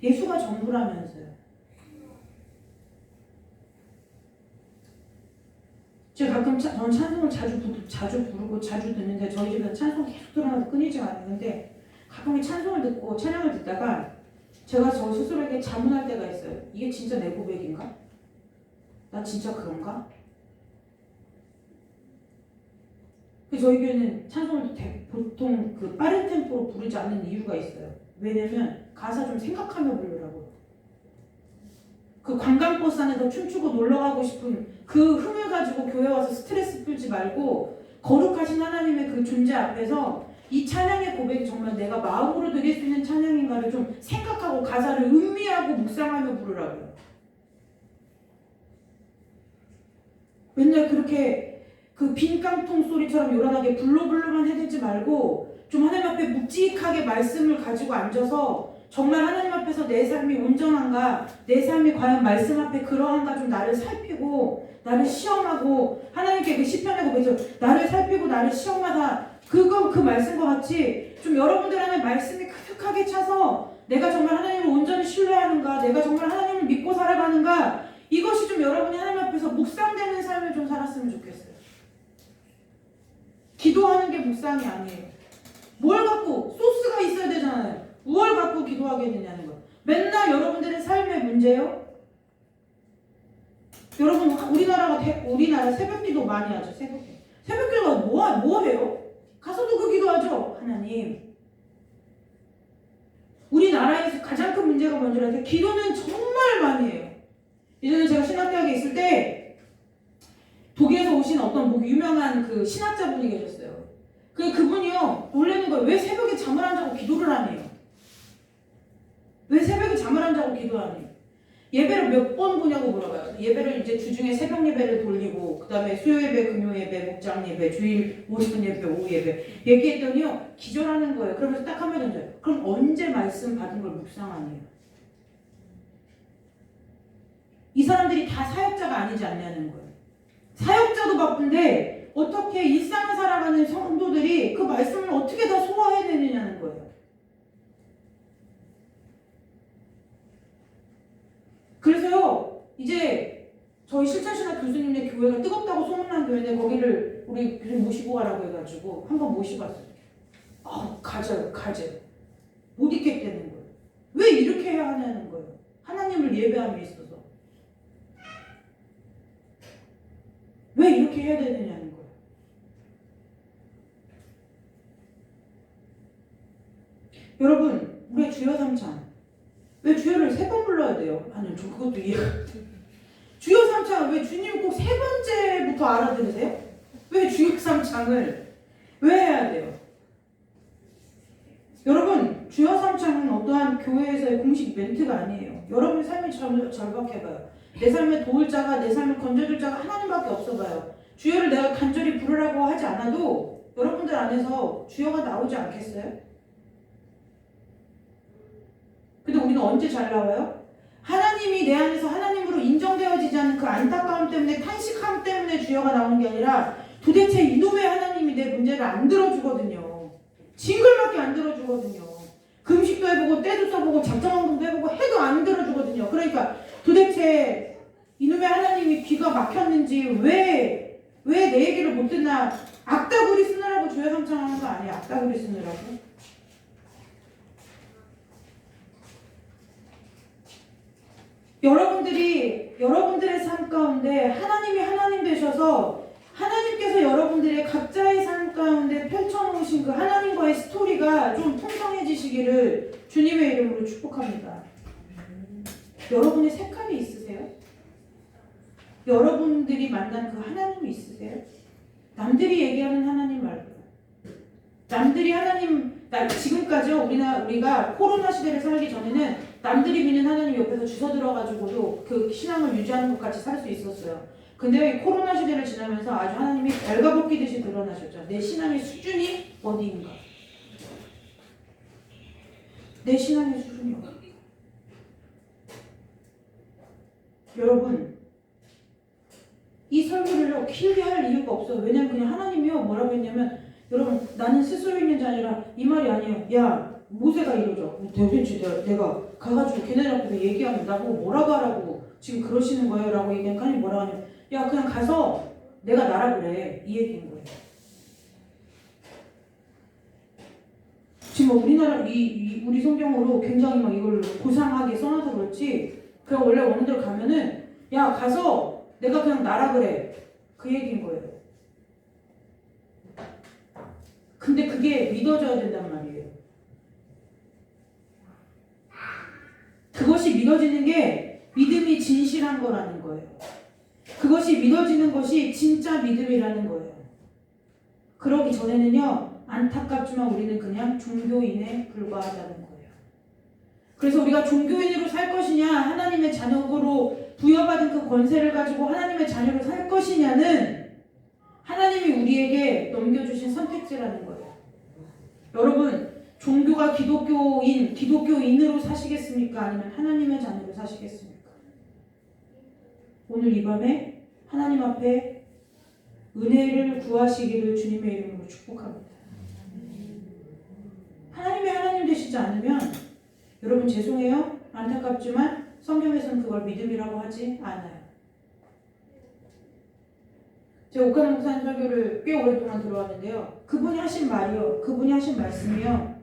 예수가 전부라면서요. 제가 가끔 저는 찬송을 자주 부르고 자주 듣는데 저희 집에서 찬송 계속 들어나서 끊이지 않는데 가끔 찬송을 듣고 찬양을 듣다가 제가 저 스스로에게 자문할 때가 있어요. 이게 진짜 내 고백인가? 나 진짜 그런가? 저희 교회는 찬송을 보통 그 빠른 템포로 부르지 않는 이유가 있어요. 왜냐면 가사 좀 생각하며 부르라고요. 그 관광버스 안에서 춤추고 놀러가고 싶은 그 흥을 가지고 교회 와서 스트레스 풀지 말고 거룩하신 하나님의 그 존재 앞에서 이 찬양의 고백이 정말 내가 마음으로 드릴 수 있는 찬양인가를 좀 생각하고 가사를 음미하고 묵상하며 부르라고요. 맨날 그렇게 그 빈 깡통 소리처럼 요란하게 불로불로만 해대지 말고 좀 하나님 앞에 묵직하게 말씀을 가지고 앉아서 정말 하나님 앞에서 내 삶이 온전한가, 내 삶이 과연 말씀 앞에 그러한가 좀 나를 살피고 나를 시험하고 하나님께 그 시편에 보면서 나를 살피고 나를 시험하다 그 말씀과 같이 좀 여러분들 안에 말씀이 가득하게 차서 내가 정말 하나님을 온전히 신뢰하는가, 내가 정말 하나님을 믿고 살아가는가, 이것이 좀 여러분이 하나님 앞에서 묵상되는 삶을 좀 살았으면 좋겠어요. 기도하는 게 묵상이 아니에요. 뭘 갖고 소스가 있어야 되잖아요. 뭘 갖고 기도하겠느냐는 거. 맨날 여러분들의 삶의 문제요. 여러분 우리나라 새벽기도 많이 하죠. 새벽기도가 뭐 해요? 가서도 그 기도하죠. 하나님. 우리나라에서 가장 큰 문제가 뭔지 아세요? 기도는 정말 많이 해요. 예전에 제가 신학대학에 있을 때 독일에서 오신 어떤 유명한 그 신학자분이 계셨어요. 그분이요 놀라는 거예요. 왜 새벽에 잠을 안 자고 기도를 안 해요? 왜 새벽에 잠을 안 자고 기도 안 해요? 예배를 몇 번 보냐고 물어봐요. 예배를 이제 주중에 새벽 예배를 돌리고 그 다음에 수요 예배, 금요 예배, 목장 예배, 주일 오전 예배, 오후 예배 얘기했더니요 기절하는 거예요. 그러면서 딱 한 번 던져요. 그럼 언제 말씀 받은 걸 묵상하니요? 이 사람들이 다 사역자가 아니지 않냐는 거예요. 사역자도 바쁜데 어떻게 일상을 살아가는 성도들이 그 말씀을 어떻게 다 소화해내느냐는 거예요. 그래서요 이제 저희 실천신학 교수님네 교회가 뜨겁다고 소문난 교회인데 거기를 우리 교수님 모시고 가라고 해가지고 한번 모시봤어요. 가져요. 못 있겠다는 거예요. 왜 이렇게 해야 하냐는 거예요. 하나님을 예배함에 있어서 왜 이렇게 해야 되느냐는 거예요. 여러분 우리의 주여 삼창 왜 주여를 3번 불러야 돼요? 아니요, 저 그것도 이해가 안 돼요. 주여 삼창을 왜 주님 꼭 3번째부터 알아들으세요? 왜 주여 삼창을 왜 해야 돼요? 여러분 주여 삼창은 어떠한 교회에서의 공식 멘트가 아니에요. 여러분의 삶을 절박해봐요. 내 삶에 도울 자가, 내 삶을 건져줄 자가 하나님밖에 없어봐요. 주여를 내가 간절히 부르라고 하지 않아도 여러분들 안에서 주여가 나오지 않겠어요? 근데 우리는 언제 잘 나와요? 하나님이 내 안에서 하나님으로 인정되어지지 않는 그 안타까움 때문에, 탄식함 때문에 주여가 나오는 게 아니라 도대체 이놈의 하나님이 내 문제를 안 들어주거든요. 징글밖에 안 들어주거든요. 금식도 해보고 때도 써보고 작정왕동도 해보고 해도 안 들어주거든요. 그러니까 도대체 이놈의 하나님이 귀가 막혔는지 왜 내 얘기를 못 듣나. 악다구리 쓰느라고 주여 삼창하는 거 아니에요? 악다구리 쓰느라고. 여러분들의 삶 가운데 하나님이 하나님 되셔서 하나님께서 여러분들의 각자의 삶 가운데 펼쳐놓으신 그 하나님과의 스토리가 좀 풍성해지시기를 주님의 이름으로 축복합니다. 여러분의 색깔이 있으세요? 여러분들이 만난 그 하나님이 있으세요? 남들이 얘기하는 하나님 말고요. 남들이 지금까지요 우리가 코로나 시대를 살기 전에는 남들이 믿는 하나님 옆에서 주워 들어가지고도 그 신앙을 유지하는 것 같이 살 수 있었어요. 근데 코로나 시대를 지나면서 아주 하나님이 발가벗기듯이 드러나셨죠. 내 신앙의 수준이 어디인가? 내 신앙의 수준이 어디? 여러분 이 설교를 길게 할 이유가 없어요. 왜냐면 그냥 하나님이요 뭐라고 했냐면 여러분 나는 스스로 있는 자 아니라 이 말이 아니에요. 야 모세가 이러죠. 도대체 내가 가가지고 걔네들 앞에서 얘기하면 나보고 뭐라고 하라고 지금 그러시는 거예요? 라고 얘기하니까 하나님 뭐라고 하냐면 야 그냥 가서 내가 나라 그래. 이 얘기인 거예요. 지금 우리나라 우리 성경으로 굉장히 막 이걸 고상하게 써놔서 그렇지 그냥 원래 원어대로 가면은 야 가서 내가 그냥 나라 그래. 그 얘기인 거예요. 근데 그게 믿어져야 된단 말이에요. 그것이 믿어지는 게 믿음이 진실한 거라는 거예요. 그것이 믿어지는 것이 진짜 믿음이라는 거예요. 그러기 전에는요 안타깝지만 우리는 그냥 종교인에 불과하다는 거예요. 그래서 우리가 종교인으로 살 것이냐 하나님의 자녀로 부여받은 그 권세를 가지고 하나님의 자녀로 살 것이냐는 하나님이 우리에게 넘겨주신 선택지라는 거예요. 여러분, 종교가 기독교인으로 사시겠습니까? 아니면 하나님의 자녀로 사시겠습니까? 오늘 이 밤에 하나님 앞에 은혜를 구하시기를 주님의 이름으로 축복합니다. 하나님이 하나님 되시지 않으면 여러분 죄송해요. 안타깝지만 성경에서는 그걸 믿음이라고 하지 않아요. 제가 옥하는 목사님 설교를 꽤 오랫동안 들어왔는데요. 그분이 하신 그분이 하신 말씀이요.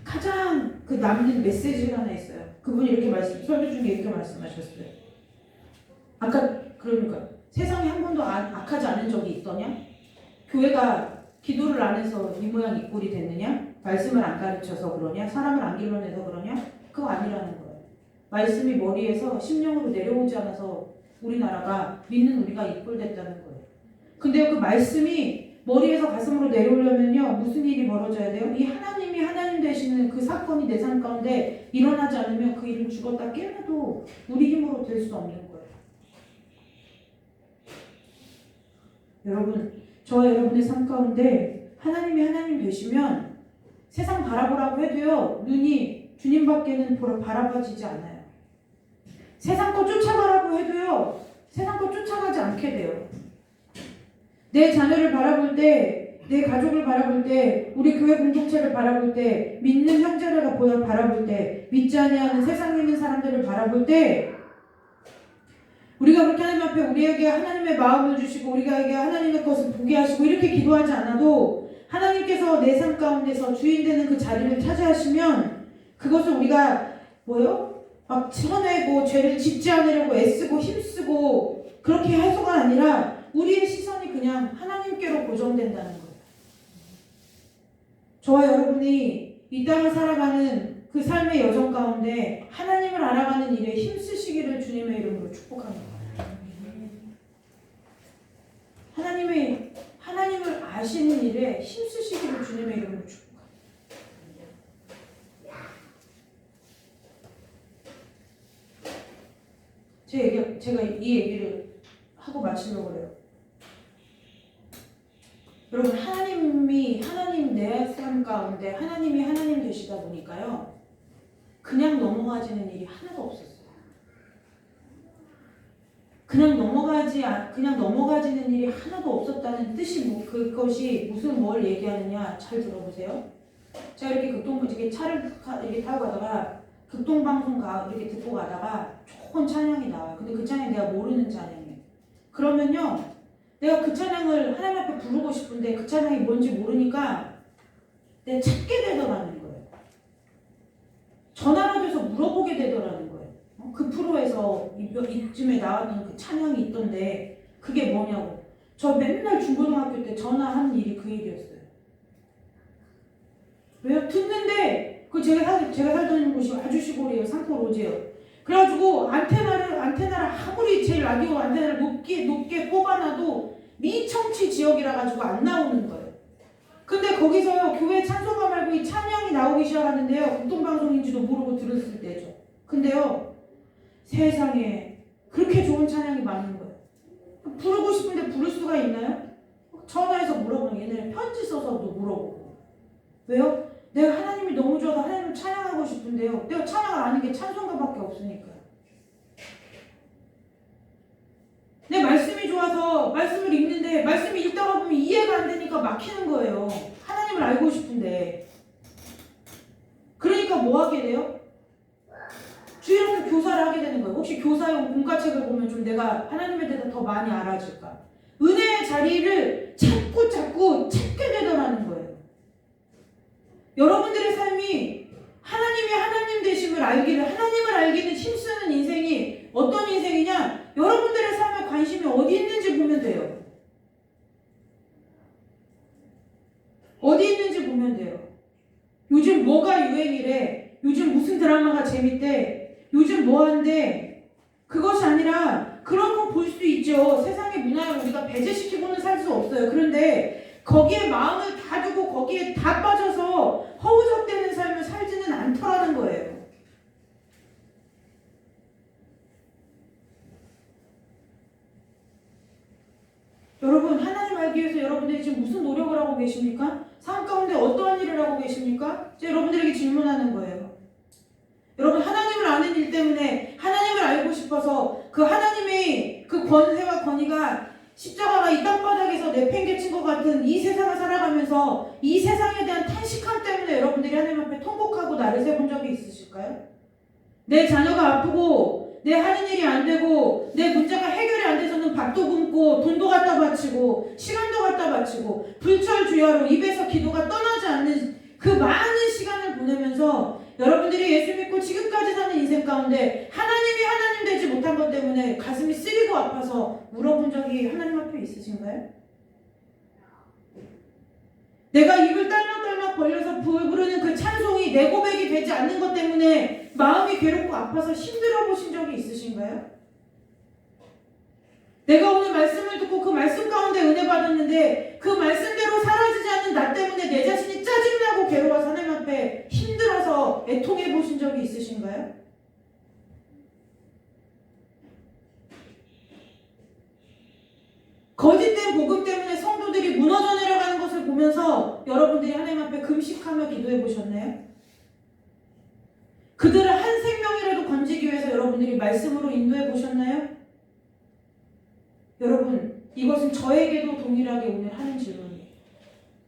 가장 그 남는 메시지가 하나 있어요. 그분이 이렇게 설교 중에 이렇게 말씀하셨어요. 아까 그러니까 세상에 한 번도 악하지 않은 적이 있더냐? 교회가 기도를 안 해서 이 모양 이 꼴이 됐느냐? 말씀을 안 가르쳐서 그러냐? 사람을 안 길러내서 그러냐? 그거 아니라는 거예요. 말씀이 머리에서 심령으로 내려오지 않아서 우리나라가 믿는 우리가 이 꼴 됐다는 거예요. 근데 그 말씀이 머리에서 가슴으로 내려오려면요 무슨 일이 벌어져야 돼요? 이 하나님이 하나님 되시는 그 사건이 내 삶 가운데 일어나지 않으면 그 일은 죽었다 깨어나도 우리 힘으로 될 수 없는 거예요. 여러분, 저와 여러분의 삶 가운데 하나님이 하나님 되시면 세상 바라보라고 해도요 눈이 주님밖에는 바라봐지지 않아요. 세상 거 쫓아가라고 해도요 세상 거 쫓아가지 않게 돼요. 내 자녀를 바라볼 때, 내 가족을 바라볼 때, 우리 교회 공동체를 바라볼 때, 믿는 형제를 바라볼 때, 믿지 아니하는 세상에 있는 사람들을 바라볼 때 우리가 그렇게 하나님 앞에 우리에게 하나님의 마음을 주시고 우리에게 하나님의 것을 보게 하시고 이렇게 기도하지 않아도 하나님께서 내 삶 가운데서 주인 되는 그 자리를 차지하시면 그것을 우리가 막 쳐내고 죄를 짓지 않으려고 애쓰고 힘쓰고 그렇게 해서가 아니라 우리의 시선이 그냥 하나님께로 고정된다는 거예요. 저와 여러분이 이 땅을 살아가는 그 삶의 여정 가운데 하나님을 알아가는 일에 힘쓰시기를 주님의 이름으로 축복합니다. 하나님을 아시는 일에 힘쓰시기를 주님의 이름으로 축복합니다. 제가 이 얘기를 하고 마치려고 그래요. 여러분, 하나님 내 삶 가운데 하나님이 하나님 되시다 보니까요 그냥 넘어가지는 일이 하나도 없었어요. 그냥 넘어가지는 일이 하나도 없었다는 뜻이 그것이 뭘 얘기하느냐 잘 들어보세요. 제가 이렇게 차를 이렇게 타고 가다가 극동방송 이렇게 듣고 가다가 좋은 찬양이 나와요. 근데 그 찬양이 내가 모르는 찬양이에요. 그러면요 내가 그 찬양을 하나님 앞에 부르고 싶은데 그 찬양이 뭔지 모르니까 내가 찾게 되더라는 거예요. 전화로 해서 물어보게 되더라는 거예요. 그 프로에서 이쯤에 나왔던 그 찬양이 있던데 그게 뭐냐고. 저 맨날 중고등학교 때 전화하는 일이 그 일이었어요. 왜요? 듣는데 제가 살던 곳이 아주 시골이에요. 산골오지예요. 그래가지고 안테나를 아무리 제 라디오 안테나를 높게 뽑아놔도 미청취 지역이라 가지고 안 나오는 거예요. 근데 거기서요 교회 찬송가 말고 이 찬양이 나오기 시작하는데요 공동방송인지도 모르고 들었을 때죠. 근데요 세상에 그렇게 좋은 찬양이 많은 거예요. 부르고 싶은데 부를 수가 있나요? 전화해서 물어보면 얘네는 편지 써서도 물어보고. 왜요? 내가 하나님이 너무 좋아서 하나님을 찬양하고 싶은데요 내가 찬양을 아는 게 찬송가밖에 없으니까요. 내 말씀이 좋아서 말씀을 읽는데 말씀이 읽다가 보면 이해가 안 되니까 막히는 거예요. 하나님을 알고 싶은데. 그러니까 뭐 하게 돼요? 주일학교 교사를 하게 되는 거예요. 혹시 교사용 공과책을 보면 좀 내가 하나님에 대해서 더 많이 알아질까? 은혜의 자리를 자꾸 찾게 되더라는 거예요. 여러분들의 삶이 하나님이 하나님 되심을 하나님을 알기는 힘쓰는 인생이 어떤 인생이냐? 여러분들의 삶에 관심이 어디 있는지 보면 돼요. 어디 있는지 보면 돼요. 요즘 뭐가 유행이래? 요즘 무슨 드라마가 재밌대? 요즘 뭐 한대? 그것이 아니라 그런 거 볼 수 있죠. 세상의 문화를 우리가 배제시키고는 살 수 없어요. 그런데 거기에 마음을 다 두고 거기에 다 빠져서 허우적대는 삶을 살지는 않더라는 거예요. 여러분, 하나님 알기 위해서 무슨 노력을 하고 계십니까? 삶 가운데 어떠한 일을 하고 계십니까? 제가 여러분들에게 질문하는 거예요. 여러분, 하나님을 아는 일 때문에 하나님을 알고 싶어서 그 하나님의 그 권세와 권위가 십자가가 이 땅바닥에서 내팽개친 것 같은 이 세상을 살아가면서 이 세상에 대한 탄식함 때문에 여러분들이 하나님 앞에 통곡하고 나를 세본 적이 있으실까요? 내 자녀가 아프고 내 하는 일이 안 되고 내 문제가 해결이 안 돼서는 밥도 굶고 돈도 갖다 바치고 시간도 갖다 바치고 불철주야로 입에서 기도가 떠나지 않는 그 많은 시간을 보내면서 여러분들이 예수 믿고 지금까지 사는 인생 가운데 하나님이 하나님 되지 못한 것 때문에 가슴이 쓰리고 아파서 울어본 적이 하나님 앞에 있으신가요? 내가 입을 딸막딸막 벌려서 부르는 그 찬송이 내 고백이 되지 않는 것 때문에 마음이 괴롭고 아파서 힘들어 보신 적이 있으신가요? 내가 오늘 말씀을 듣고 그 말씀 가운데 은혜 받았는데 그 말씀대로 사라지지 않는 나 때문에 내 자신이 짜증나고 괴로워서 하나님 앞에 힘들어서 애통해 보신 적이 있으신가요? 거짓된 복음 때문에 성도들이 무너져 내려가는 것을 보면서 여러분들이 하나님 앞에 금식하며 기도해 보셨나요? 그들을 한 생명이라도 건지기 위해서 여러분들이 말씀으로 인도해 보셨나요? 여러분, 이것은 저에게도 동일하게 오늘 하는 질문이에요.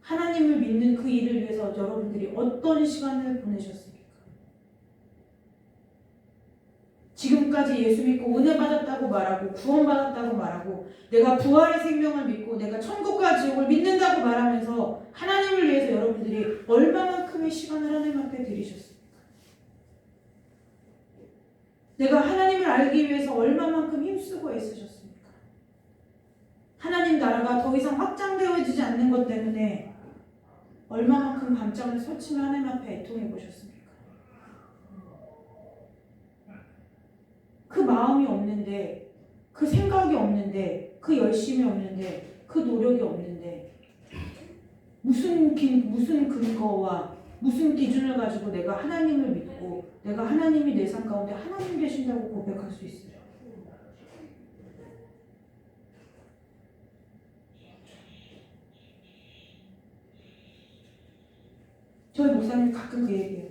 하나님을 믿는 그 일을 위해서 여러분들이 어떤 시간을 보내셨습니까? 지금까지 예수 믿고 은혜 받았다고 말하고 구원 받았다고 말하고 내가 부활의 생명을 믿고 내가 천국과 지옥을 믿는다고 말하면서 하나님을 위해서 여러분들이 얼마만큼의 시간을 하나님 앞에 들이셨습니까? 내가 하나님을 알기 위해서 얼마만큼 힘쓰고 애쓰셨습니까? 하나님 나라가 더 이상 확장되어지지 않는 것 때문에 얼마만큼 밤잠을 설치며 하나님 앞에 애통해 보셨습니까? 그 마음이 없는데, 그 생각이 없는데, 그 열심이 없는데, 그 노력이 없는데 무슨 근거와 무슨 기준을 가지고 내가 하나님을 믿고 내가 하나님이 내 삶 가운데 하나님 계신다고 고백할 수 있어요? 저희 목사님 가끔 그 얘기해요.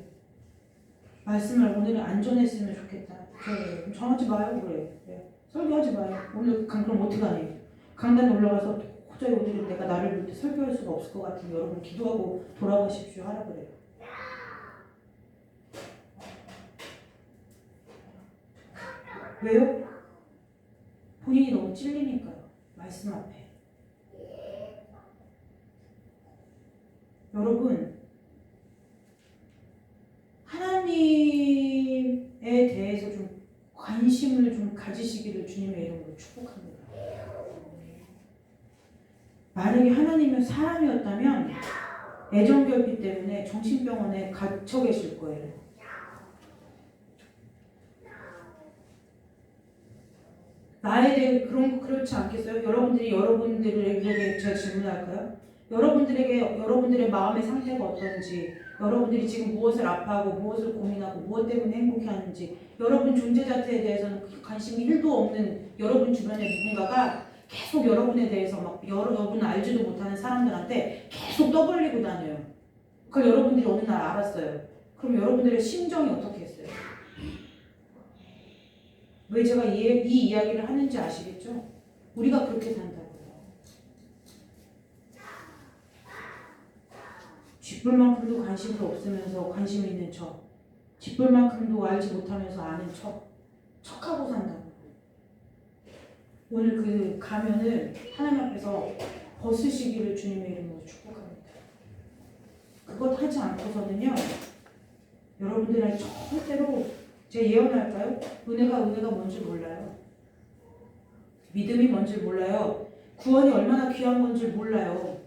말씀을 오늘은 안 전했으면 좋겠다. 그래, 전하지 마요. 그래. 설교하지 마요. 오늘 그럼 어떻게 하니? 강단에 올라가서 도저히 오늘은 내가 나를 볼 때 설교할 수가 없을 것 같으니 여러분 기도하고 돌아가십시오 하라 그래요. 왜요? 본인이 너무 찔리니까요. 말씀 앞에. 여러분, 하나님에 대해서 좀 관심을 좀 가지시기를 주님의 이름으로 축복합니다. 만약에 하나님은 사람이었다면 애정결핍 때문에 정신병원에 갇혀 계실 거예요. 나에 대해 그렇지 않겠어요? 여러분들에게 제가 질문할까요? 여러분들의 마음의 상태가 어떤지, 여러분들이 지금 무엇을 아파하고 무엇을 고민하고 무엇 때문에 행복해하는지, 여러분 존재 자체에 대해서는 관심이 1도 없는 여러분 주변의 누군가가 계속 여러분에 대해서 막 여러분 알지도 못하는 사람들한테 계속 떠벌리고 다녀요. 그걸 여러분들이 어느 날 알았어요. 그럼 여러분들의 심정이 어떻게 했어요? 왜 제가 이 이야기를 하는지 아시겠죠? 우리가 그렇게 산다고요. 쥐뿔 만큼도 관심도 없으면서 관심 있는 척, 쥐뿔 만큼도 알지 못하면서 아는 척하고 산다고. 오늘 그 가면을 하나님 앞에서 벗으시기를 주님의 이름으로 축복합니다. 그것 하지 않고서는요, 여러분들은 절대로 제가 예언할까요? 은혜가 뭔지 몰라요. 믿음이 뭔지 몰라요. 구원이 얼마나 귀한 건지 몰라요.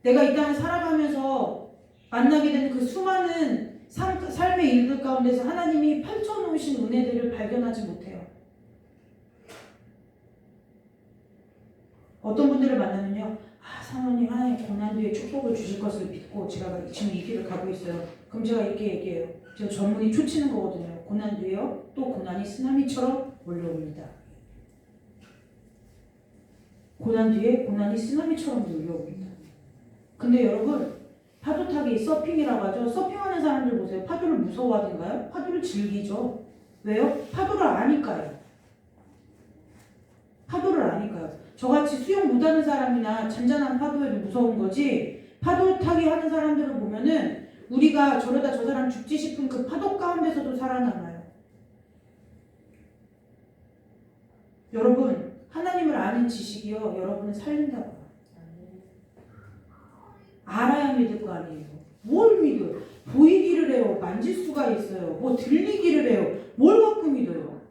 내가 이 땅을 살아가면서 만나게 되는 그 수많은 삶의 일들 가운데서 하나님이 펼쳐놓으신 은혜들을 발견하지 못해요. 어떤 분들을 만나면요, 사모님 하나님 고난 뒤에 축복을 주실 것을 믿고 제가 지금 이 길을 가고 있어요. 그럼 제가 이렇게 얘기해요. 제가 전문이 초치는 거거든요. 고난 뒤에요, 또 고난이 쓰나미처럼 몰려옵니다. 고난 뒤에 고난이 쓰나미처럼 몰려옵니다. 근데 여러분, 파도 타기 서핑이라고 하죠. 서핑하는 사람들 보세요. 파도를 무서워하던가요? 파도를 즐기죠. 왜요? 파도를 아니까요. 파도를 아니까요. 저같이 수영 못하는 사람이나 잔잔한 파도에도 무서운 거지, 파도 타기 하는 사람들을 보면은 우리가 저러다 저 사람 죽지 싶은 그 파도 가운데서도 살아남아요. 여러분, 하나님을 아는 지식이요, 여러분을 살린다고요. 알아야 믿을 거 아니에요. 뭘 믿어요? 보이기를 해요. 만질 수가 있어요. 뭐 들리기를 해요. 뭘 갖고 믿어요?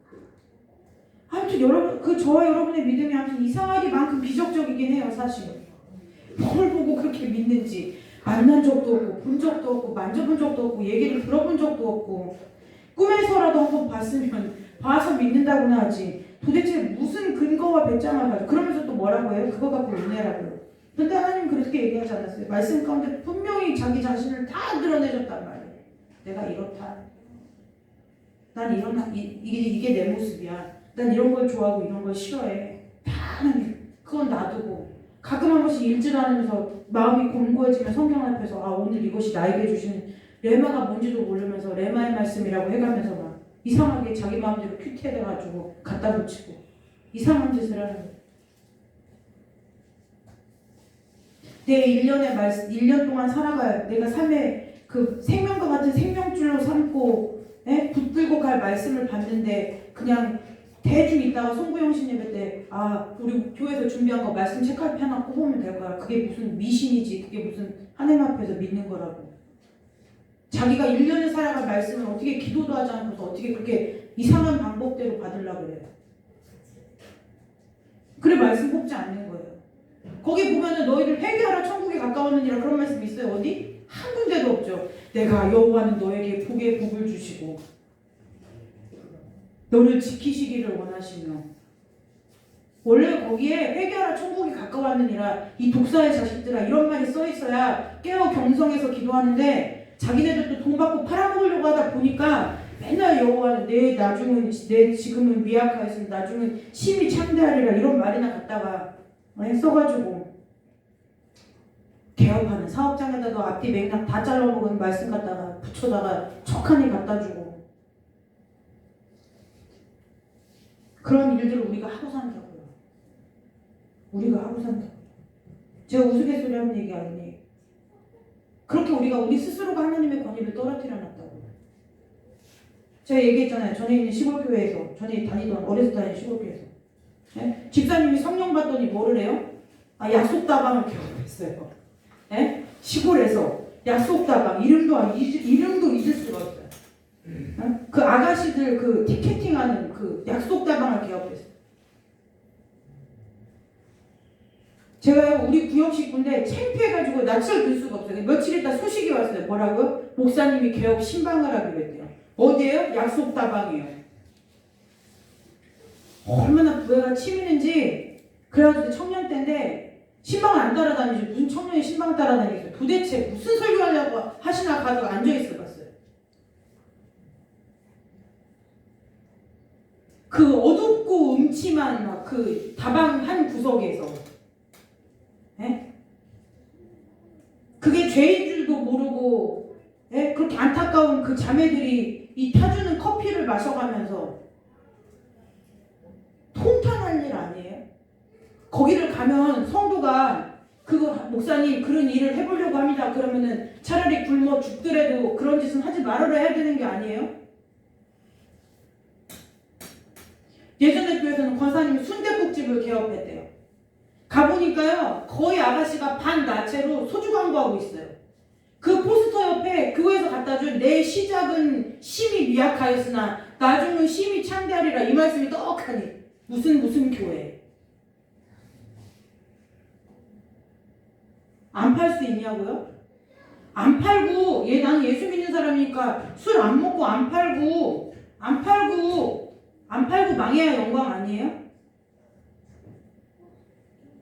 아무튼 여러분, 저와 여러분의 믿음이 아무튼 이상하기만큼 비적적이긴 해요, 사실. 뭘 보고 그렇게 믿는지 만난 적도 없고, 본 적도 없고, 만져본 적도 없고, 얘기를 들어본 적도 없고, 꿈에서라도 한번 봤으면 봐서 믿는다고나 하지. 도대체 무슨 근거와 배짱을 가지고, 그러면서 또 뭐라고 해요? 그거 갖고 은혜라고요. 근데 하나님 그렇게 얘기하지 않았어요. 말씀 가운데 분명히 자기 자신을 다 드러내줬단 말이에요. 내가 이렇다. 난 이게 내 모습이야. 난 이런 걸 좋아하고 이런 걸 싫어해. 다 하나님. 그건 놔두고 가끔 한 번씩 일질하면서 마음이 공고해지면 성경 앞에서 오늘 이것이 나에게 주신 레마가 뭔지도 모르면서 레마의 말씀이라고 해가면서 막 이상하게 자기 마음대로 큐티해가지고 갖다 붙이고 이상한 짓을 하는 거예요. 내 1년 동안 살아갈 내가 삶의 그 생명과 같은 생명줄로 삼고 붙들고 갈 말씀을 받는데 그냥 대충 있다가 송구영신 예배 때 우리 교회에서 준비한 거 말씀 책갈피 하나 꼽으면 될 거야. 그게 무슨 미신이지. 그게 무슨 하나님 앞에서 믿는 거라고. 자기가 1년을 살아갈 말씀을 어떻게 기도도 하지 않고서 어떻게 그렇게 이상한 방법대로 받으려고 그래요. 그래 말씀 뽑지 않는 거예요. 거기 보면은 너희들 회개하라 천국에 가까웠느니라 그런 말씀 있어요. 어디? 한 군데도 없죠. 내가 여호와는 너에게 복의 복을 주시고 너를 지키시기를 원하시며. 원래 거기에 회개하라 천국이 가까웠느니라 이 독사의 자식들아 이런 말이 써 있어야 깨어 경성해서 기도하는데 자기네들도 돈 받고 팔아먹으려고 하다 보니까 맨날 여호와는 내 지금은 미약하였으니 나중은 심히 창대하리라 이런 말이나 갖다가 써가지고 개업하는 사업장에다도 앞뒤 맥락 다 잘라먹은 말씀 갖다가 붙여다가 척하니 갖다주고 그런 일들을 우리가 하고 산다고요. 우리가 하고 산다고요. 제가 우스갯소리 하는 얘기 아니에요. 그렇게 우리 스스로가 하나님의 권위를 떨어뜨려 놨다고요. 제가 얘기했잖아요. 전에 있는 시골교회에서, 전에 다니던 어렸을 때 다니던 시골교회에서 집사님이 성령 받더니 뭐를 해요? 약속다방을 개업했어요. 시골에서 약속다방 이름도 잊을 수가 없어요. 그 아가씨들 그 티켓팅하는 그 약속다방을 개업했어요. 제가요 우리 구역 식구인데 창피해가지고 낯을 들 수가 없어요. 며칠 있다 소식이 왔어요. 뭐라고요? 목사님이 개업 신방을 하기로 했대요. 어디에요? 약속다방이에요. 얼마나 부회가 치미는지. 그래가지고 청년 때인데 신방을 안 따라다니죠. 무슨 청년이 신방 따라다니겠어요. 도대체 무슨 설교하려고 하시나 가지고 앉아있어 봤어요. 그 어둡고 음침한 막 그 다방 한 구석에서 그게 죄인 줄도 모르고 그렇게 안타까운 그 자매들이 이 타주는 커피를 마셔가면서 통탄할 일 아니에요? 거기를 가면 성도가 그거 목사님 그런 일을 해보려고 합니다. 그러면은 차라리 굶어 죽더라도 그런 짓은 하지 말아라 해야 되는 게 아니에요? 예전에 교회에서는 권사님이 순댓국집을 개업했대요. 가보니까요 거의 아가씨가 반나체로 소주 광고하고 있어요. 그 포스터 옆에 교회에서 갖다준 내 시작은 심히 미약하였으나 나중은 심히 창대하리라 이 말씀이 떡하니 무슨 교회 안 팔 수 있냐고요? 안 팔고 나는 예수 믿는 사람이니까 술 안 먹고 안 팔고 망해야 영광 아니에요?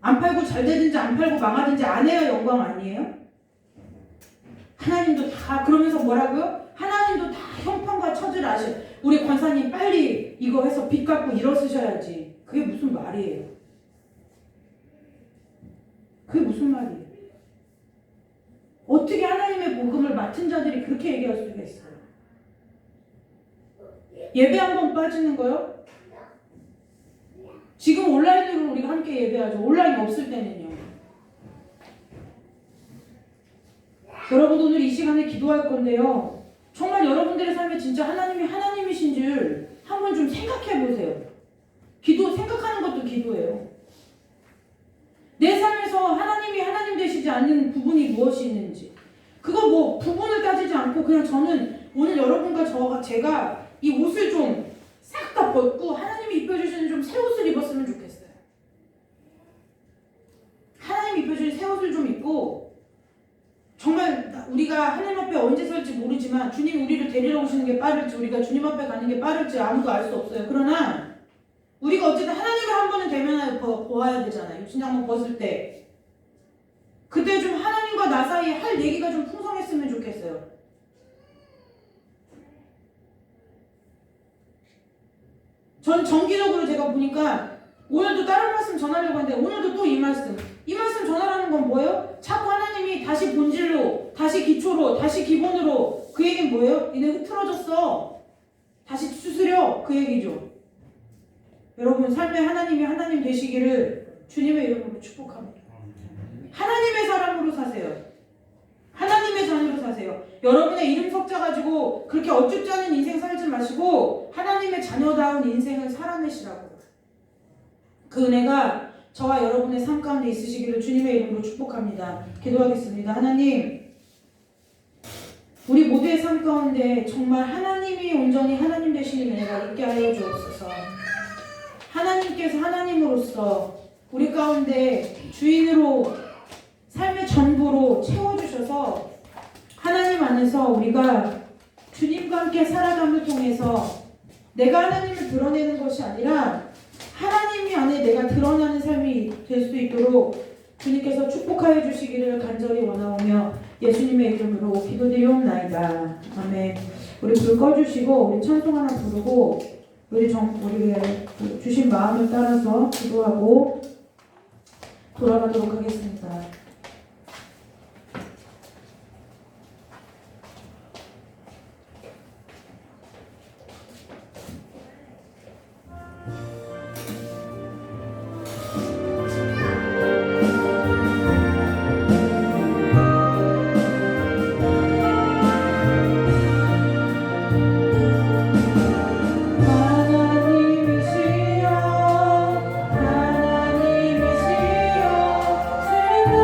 안 팔고 잘 되든지 안 팔고 망하든지 안 해야 영광 아니에요? 하나님도 다 그러면서 뭐라고요? 하나님도 다 형편과 처지를 아셔. 우리 권사님 빨리 이거 해서 빚 갚고 일어서셔야지. 그게 무슨 말이에요? 그게 무슨 말이에요? 어떻게 하나님의 복음을 맡은 자들이 그렇게 얘기할 수가 있어요? 예배 한번 빠지는 거요? 지금 온라인으로 우리가 함께 예배하죠. 온라인이 없을 때는요. 여러분 오늘 이 시간에 기도할 건데요. 정말 여러분들의 삶에 진짜 하나님이 하나님이신 줄 한번 좀 생각해 보세요. 생각하는 것도 기도예요. 내 삶에서 하나님이 하나님 되시지 않는 부분이 무엇이 있는지. 그거 뭐 부분을 따지지 않고 그냥 저는 오늘 여러분과 제가 이 옷을 좀 싹 다 벗고 하나님이 입혀주시는 좀 새 옷을 입었으면 좋겠어요. 하나님이 입혀주신 새 옷을 좀 입고 정말 우리가 하나님 앞에 언제 설지 모르지만 주님이 우리를 데리러 오시는 게 빠를지 우리가 주님 앞에 가는 게 빠를지 아무도 알 수 없어요. 그러나 우리가 어쨌든 하나님을 한 번은 대면하여 보아야 되잖아요. 진짜 한번 벗을 때 그때 좀 하나님과 나 사이에 할 얘기가 좀 풍성했으면 좋겠어요. 전 정기적으로 제가 보니까 오늘도 다른 말씀 전하려고 하는데 오늘도 또 이 말씀 전하라는 건 뭐예요? 자꾸 하나님이 다시 본질로, 다시 기초로, 다시 기본으로. 그 얘기는 뭐예요? 니네 흐트러졌어. 다시 추스려. 그 얘기죠. 여러분 삶에 하나님이 하나님 되시기를 주님의 이름으로 축복합니다. 하나님의 사람으로 사세요. 하나님의 자녀로 사세요. 여러분의 이름 석자 가지고 그렇게 어쭙지 않은 인생 살지 마시고 하나님의 자녀다운 인생을 살아내시라고. 그 은혜가 저와 여러분의 삶 가운데 있으시기를 주님의 이름으로 축복합니다. 기도하겠습니다. 하나님, 우리 모두의 삶 가운데 정말 하나님이 온전히 하나님 되시는 은혜가 있게 하여 주옵소서. 하나님께서 하나님으로서 우리 가운데 주인으로 삶의 전부로 채워주셔서 하나님 안에서 우리가 주님과 함께 살아감을 통해서 내가 하나님을 드러내는 것이 아니라 하나님이 안에 내가 드러나는 삶이 될 수 있도록 주님께서 축복하여 주시기를 간절히 원하오며 예수님의 이름으로 기도드리옵나이다. 아멘. 우리 불 꺼주시고 우리 찬송 하나 부르고 우리 주신 마음을 따라서 기도하고 돌아가도록 하겠습니다. 하나님이시여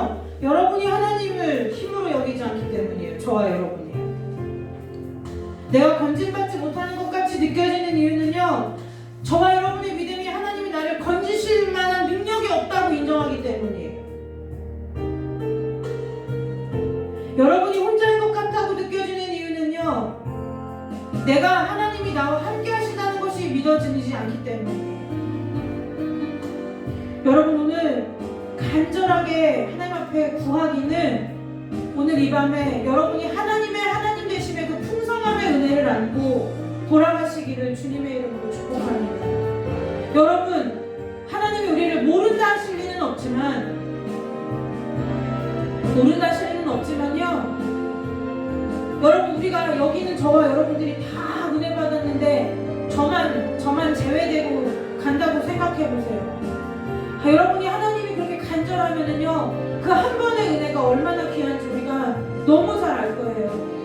이유는요, 여러분이 하나님을 힘으로 여기지 않기 때문이에요. 저와 여러분이. 내가 건진받지 못하는 것 같이 느껴지는 이유는요, 저와 여러분의 믿음이 하나님이 나를 건지실 만한 능력이 없다고 인정하기 때문이에요. 여러분이 혼자인 것 같다고 느껴지는 이유는요, 내가 하나님이 나와 함께 하신다는 것이 믿어지지 않기 때문이에요. 여러분, 오늘 간절하게 하나님 앞에 구하기는, 오늘 이 밤에 여러분이 하나님의 하나님 되심의 그 풍성함의 은혜를 안고 돌아가시기를 주님의 이름으로 축복합니다. 여러분, 하나님이 우리를 모른다 하실 리는 없지만, 여러분, 우리가 여기는 저와 여러분들이 다 은혜 받았는데 저만 제외되고 간다고 생각해 보세요. 여러분이 하나님이 그렇게 간절하면은요, 그 한 번의 은혜가 얼마나 귀한지 우리가 너무 잘 알 거예요.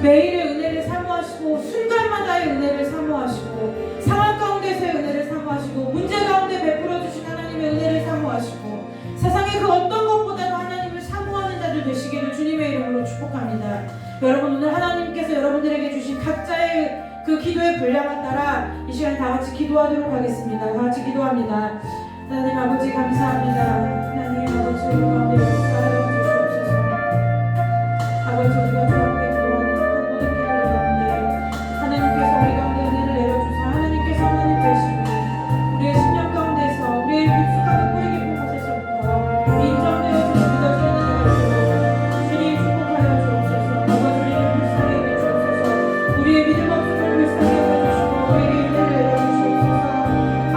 매일의 은혜를 사모하시고, 순간마다의 은혜를 사모하시고, 상황 가운데서의 은혜를 사모하시고, 문제 가운데 베풀어 주신 하나님의 은혜를 사모하시고, 세상의 그 어떤 것보다도 하나님을 사모하는 자들 되시기를 주님의 이름으로 축복합니다. 여러분, 오늘 하나님께서 여러분들에게 주신 각자의 그 기도의 분량에 따라 이 시간 다 같이 기도하도록 하겠습니다. 다 같이 기도합니다. 하나님 아버지, 감사합니다. 하나님 아버지, 우리 가운데 역사하여 주시옵소서. 아버지, 우리가 주 앞에 기도하는 그 모든 기도 가운데 하나님께서 우리 가운데 은혜를 내려주사 하나님께서 하나님 되시고, 우리의 심령 가운데서, 우리의 깊숙하게 뿌리 깊은 곳에서부터 인정되어지고 믿어지는 은혜가 주님 축복하여 주옵소서. 아버지, 우리를 불쌍히 여겨 주옵소서. 우리의 믿음 없음을 불쌍히 여겨 주시고 우리에게 은혜를 내려주시옵소서.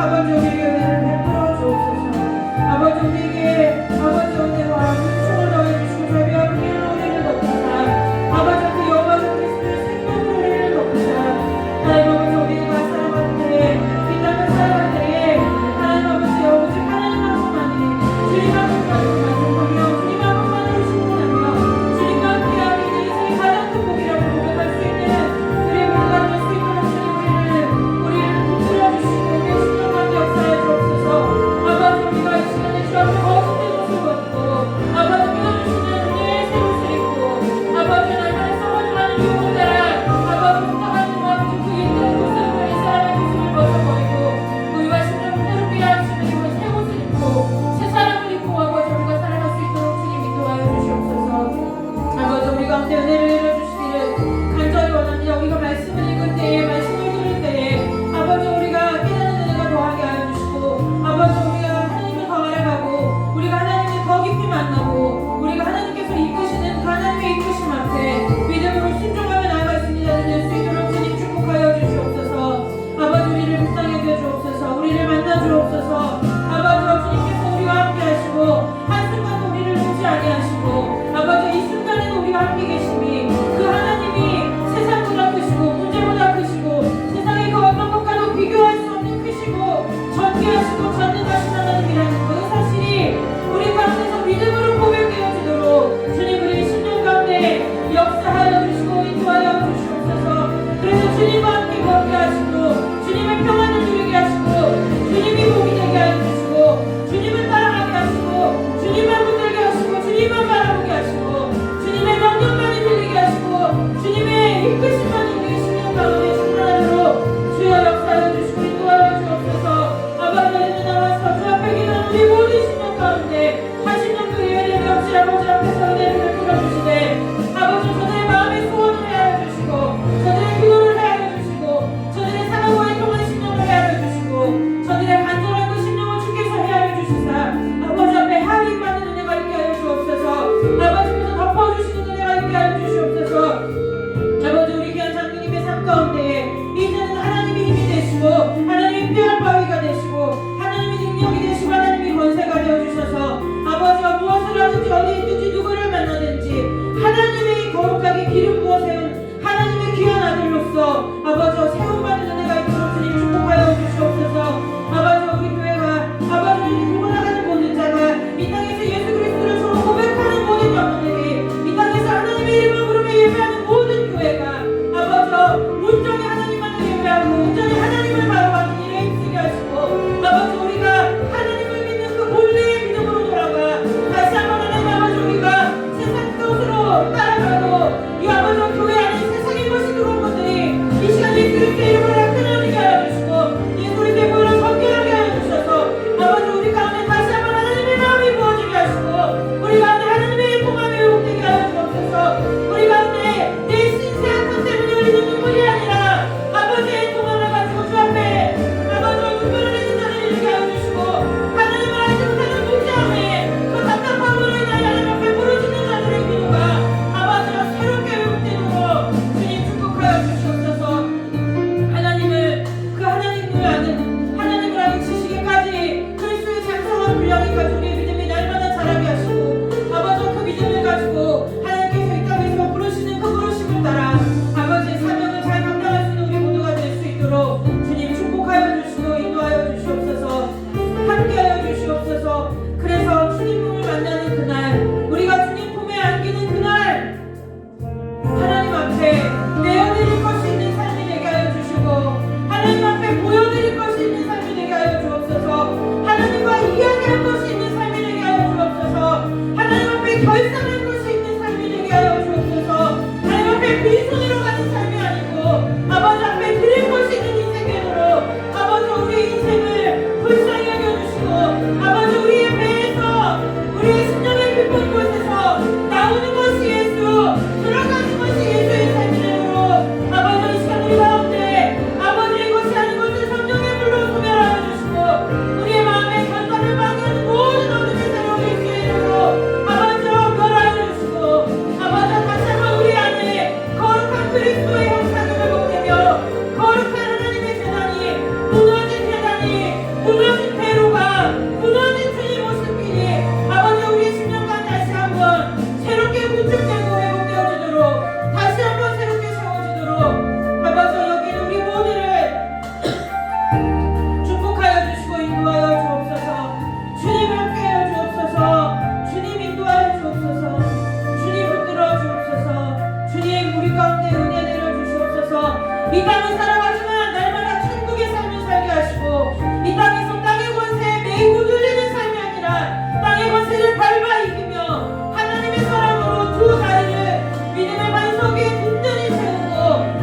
아버지, 우리에게 은혜를 베풀어 주옵소서. 아버지, 우리에게 아버지 은혜와 은총을 더해주시고 자비와 긍휼로 우리를 덮으사, 아버지 그 여호와 그리스도의 생명으로 우리를 덮으사, 하나님 아버지, 우리가 살아갈 때에, 이 땅을 살아갈 때에 하나님 아버지, 오직 하나님 한 분만이, 주님 한 분만을 만족하며 주님 한 분만으로 충분하며 주님과 함께하는 인생의 가장 큰 복이라고 고백할 수 있는 우리의 모두가 될 수 있도록 주님 우리를 붙들어 주시고 우리의 신령 가운데 역사해 주옵소서. 아버지, 우리가 이 시간에 주 앞에 거듭된 옷을 벗고, 아버지 믿어주시는 우리의 새 옷을 입고, 아버지 날마다 썩어져가는 유혹을 따라 아버지 부탁하는 아버지 그 옛날 모습을, 옛 사람의 모습을 벗어버리고 우리가 신령을 새롭게 하시는 이번 새 옷을 입고 새 사람을 입고 아버지 우리가 살아갈 수 있도록 주님 인도하여 주시옵소서. 아버지, 우리 가운데 은혜를 내려주시기를 간절히 원합니다. 우리가 말씀을 읽을 때에, 말씀을 들을 때에 아버지, 우리가 깨닫는 은혜가 더하게 하여 주시고, 아버지, 우리가 하나님을 더 알아가고 우리가 하나님을 더 깊이 만나고 우리가 하나님께서 이끄시는 그 하나님의 이끄심 앞에 믿음으로 순종하며 나아갈 수 있는 자들 될 수 있도록 주님 축복하여 주시옵소서. 아버지, 우리를 불쌍히 여겨 주옵소서. 우리를 만나 주옵소서. 아버지, 주님께서 우리와 함께 하시고 한순간도 우리를 놓지 아니하시고, 아버지, 이 순간에도 우리와 함께 계심이, 그 하나님이 세상보다 크시고 문제보다 크시고 세상의 그 어떤 것과도 비교할 수 없는 크시고 전개하시고 전능하신 하나님이라는 그 사실이 우리 가운데서 믿음으로 고백되어지도록 주님, 우리 심령 가운데 역사하여 주시고 인도하여 주시옵소서. 그래서 주님과 함께 걷게 하시고 주님의 평안을 누리게 하시고 주님이 복이 되게 하여 주시고 주님을 따라가게 하시고 주님만 붙들게 하시고 주님만 바라보게 하시고 주님의 명령만이 들리게 하시고 주님의 이끄심만이 우리의 심령 가운데 충만하도록 주여 역사하여 주시고 인도하여 주옵소서. 아버지, 오늘 나와서 주 앞에 기도하는 우리 모든 심령 가운데 80년도 예외됨이 없이 아버지 앞에서 은혜를 베풀어 주시되, 아버지, 저들의 마음의 소원을 헤아려 주시고 저들의 기도를 헤아려 주시고 저들의 사랑과 애통하는 심령을 헤아려 주시고 저들의 간절한 그 심령을 주께서 헤아려 주시사 아버지 앞에 하나님 받는 은혜가 가지고 우리의 믿음이 날마다 자라게 하시고 아버지 그 믿음을 가지고 하나님께서 이 땅에서 부르시는 그 부르심을 따라 아버지의 사명을 잘 감당할 수 있는 우리 모두가 될 수 있도록 주님 축복하여 주시고 인도하여 주시옵소서. 함께하여 주시옵소서. 그래서 주님을 만나는 그날 우리가 주님 품에 안기는 그날 하나님 앞에 내어드릴 것이 있는 삶이 되게 하여 주시고 하나님 앞에 보여드릴 것이 있는 삶이 되게 하여 주옵소서. 하나님과 이야기할 것이 있는 삶이 되게 하여 주옵소서. 하나님 앞에 결산할 것이 있는 삶이 되게 하여 주옵소서. 하나님 앞에 빈손으로 가는 삶이 아니고 아버지 앞에 드릴 것이 있는 인생 되도록 아버지 우리 인생을 불쌍히 여겨주시고 아버지 우리의 배에서 우리의 심령의 깊은 곳에서 나오는 것이 예수 들어가는 것이 예수의 삶이 되도록 아버지 이 시간 우리 가운데 아버지의 것이 아닌 것을 성령의 불로 소멸하여 주시고 우리의 마음에 결단을 방해하는 모든 어둠의 새로운 예수의 이름으로 아버지 멸하여 주시고 아버지 다시 한번 우리 안에 거룩한 그리스도의 형상을 회복되며 거룩한 하나님의 재단이 무너진 재단이 무너진 대로가 무너진 주님 모습이니 아버지 우리 심령과 다시 한번 새롭게 구축되고 회복되어 주도록 다시 한번 새롭게 세워주도록 아버지 여기는 우리 모두를 축복하여 주시고 인도하여 주옵소서. 주님 함께하여 주옵소서. 주님 인도하여 주옵소서. 주님 붙들어 주옵소서. 주님 우리 가운데 은혜 내려 주시옵소서. 이 땅을 살아가지만 날마다 천국의 삶을 살게 하시고 이 땅에서 땅의 권세에 매이고 눌리는 삶이 아니라 땅의 권세를 밟아 이기며 하나님의 사랑으로 두 다리를 믿음의 반석 위에 든든히 세우고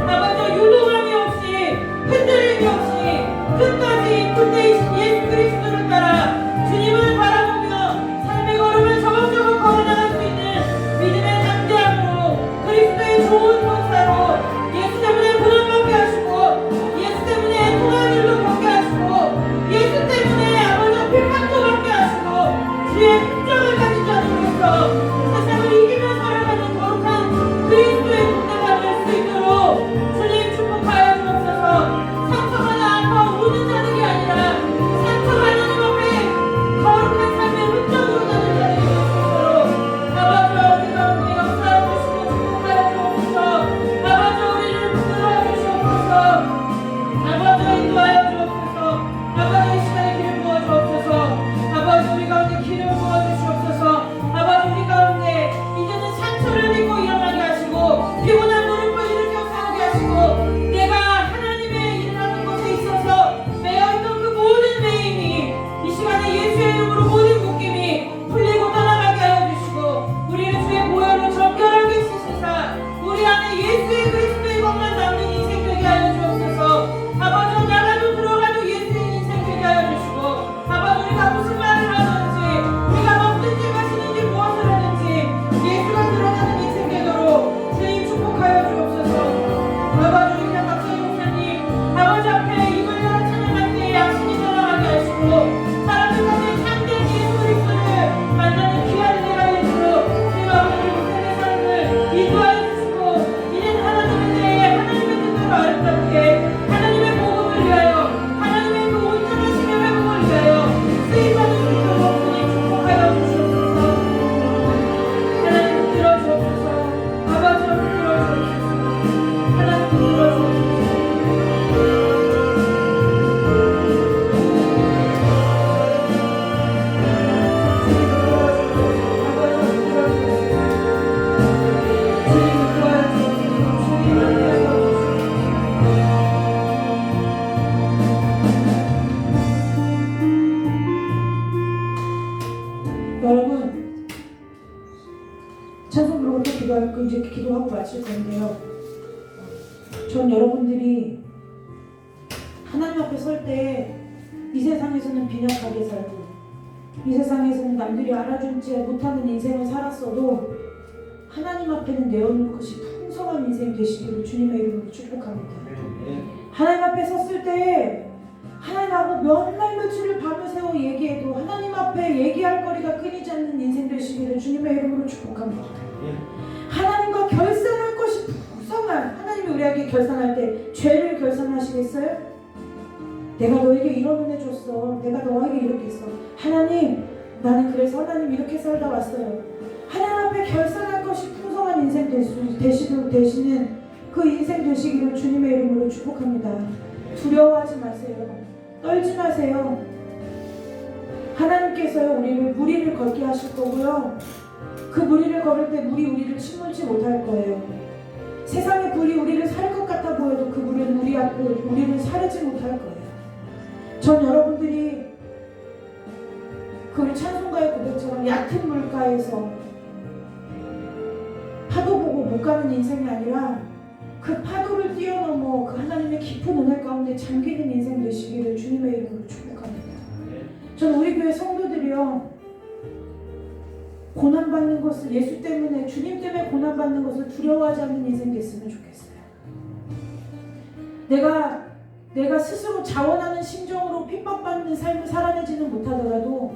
아버지 유동함이 없이 흔들림이 없이 끝까지 군대이신 예수 그리스도를 따라 주님을 바라보며 삶의 걸음을 저벅저벅 걸어나갈 수 있는 믿음의 담대함으로 그리스도의 좋은 본사로 예수 때문에 고난받게 하시고 예수 때문에 통한 일로 받게 하시고 예수 때문에 아버지 필판도 받게 하시고 주의 흔적을 가진 자들로서 세상을 이기며 살아가는 거룩한 그리스도의 군대가 될 수 있도록 주님 축복하여 주옵소서. 상처받아 아파 우는 자들이 아니라 상처가 하나님 앞에 거룩한 삶의 흔적으로 가는 자들이 될 수 있도록 아버지 우리 가운데 역사하여 주시고 축복하여 주옵소서. 아버지 우리를 붙들어 주시옵소서. 아버지 인도하여 주옵소서. 아버지 이 시간에 기름 부어 주옵소서. 아버지 우리 가운데 기름 부어 주시옵소서. 아버지 우리 가운데 이제는 상처를 입고 일어나게 하시고 피곤한 무릎을 일으켜 세우게 하시고 내가 하나님의 일을 하는 곳에 있어서 매어있던 그 모든 매임이 이 시간에 예수의 이름으로 모든 묶임이 풀리고 떠나가게 하여 주시고 우리를 주의 보혈로 정결하게 씻으사 우리 안에 예수의 그리스도의 것만 남는 인생 되게 하여 주옵소서. 아버지 나가도 들어가도 예수의 인생 되게 하여 주시고 아버지 우리가 무슨 말을 하든지 우리가 먹든지 마시든지 무엇을 하든지 예수가 드러나는 인생 되도록 주님 축복하여 주옵소서. 아버지 우리 박수희 목사님 아버지 앞에 입을 열어 찬양할 때에 양심이 살아가게 하시고 사람들 가운데 참된 예수 그리스도를 만나는 귀한 은혜가 되도록 주님 아버지 목사님의 삶을 인도하여 주시고 이제는 하나님에 대해 하나님의 뜻대로 아름답게 하나님의 복음을 위하여 하나님의 그 온전하심의 회복을 위하여 쓰임받을 수 있도록 주님 축복하여 주시옵소서. 하나님 붙들어 주옵소서. 아버지 붙들어 주옵소서. 하나님 붙들어 주옵소서. 여러분 찬송 부르고 또 기도할 거 이제 기도하고 마칠 건데요. 전 여러분들이 하나님 앞에 설 때 이 세상에서는 빈약하게 살고 이 세상에서는 남들이 알아주지 못하는 인생을 살았어도 하나님 앞에는 내어놓을 것이 풍성한 인생 되시기를 주님의 이름으로 축복합니다. 하나님 앞에 섰을 때 하나님하고 몇 날 며칠을 밤을 새워 얘기해도 하나님 앞에 얘기할 거리가 끊이지 않는 인생 되시기를 주님의 이름으로 축복합니다. 하나님과 결산할 것이 풍성한 하나님이 우리에게 결산할 때 죄를 결산하시겠어요? 내가 너에게 이런 은혜 줬어. 내가 너에게 이렇게 했어. 하나님 나는 그래서 하나님 이렇게 살다 왔어요. 하나님 앞에 결산할 것이 풍성한 인생 되시는 그 인생 되시기를 주님의 이름으로 축복합니다. 두려워하지 마세요. 떨지 마세요. 하나님께서요 무리를 걷게 하실 거고요. 그 무리를 걸을 때 물이 우리를 침몰치 못할 거예요. 세상의 불이 우리를 살 것 같아 보여도 그 불은 우리를 사르지 못할 거예요. 전 여러분들이 그 우리 찬송가의 고백처럼 얕은 물가에서 파도 보고 못 가는 인생이 아니라 그 파도를 뛰어넘어 그 하나님의 깊은 은혜 가운데 잠기는 인생 되시기를 주님의 이름으로 축복합니다. 전 우리 교회 성도들이요 고난받는 것을 예수 때문에 주님 때문에 고난받는 것을 두려워하지 않는 인생 됐으면 좋겠어요. 내가 스스로 자원하는 심정으로 핍박받는 삶을 살아내지는 못하더라도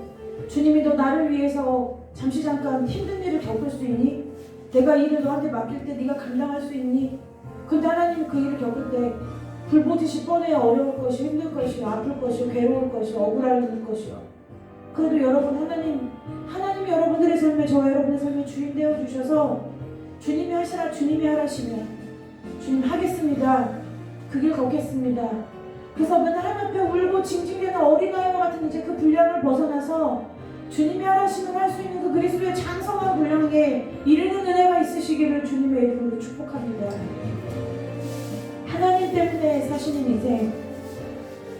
주님이 너 나를 위해서 잠깐 힘든 일을 겪을 수 있니? 내가 일을 너한테 맡길 때 네가 감당할 수 있니? 근데 하나님 그 일을 겪을 때 불보듯이 뻔해야 어려울 것이 힘들 것이요 아플 것이요 괴로울 것이요 억울할 것이요. 그래도 여러분 하나님이 여러분들의 삶에 저와 여러분의 삶에 주인 되어 주셔서 주님이 하시라 주님이 하라시면 주님 하겠습니다. 그 길 걷겠습니다. 그래서 맨날 하나님 앞에 울고 징징대는 어린아이와 같은 이제 그 분량을 벗어나서 주님이 하라시면 할 수 있는 그 그리스도의 장성한 분량에 이르는 은혜가 있으시기를 주님의 이름으로 축복합니다. 하나님 때문에 사시는 인생,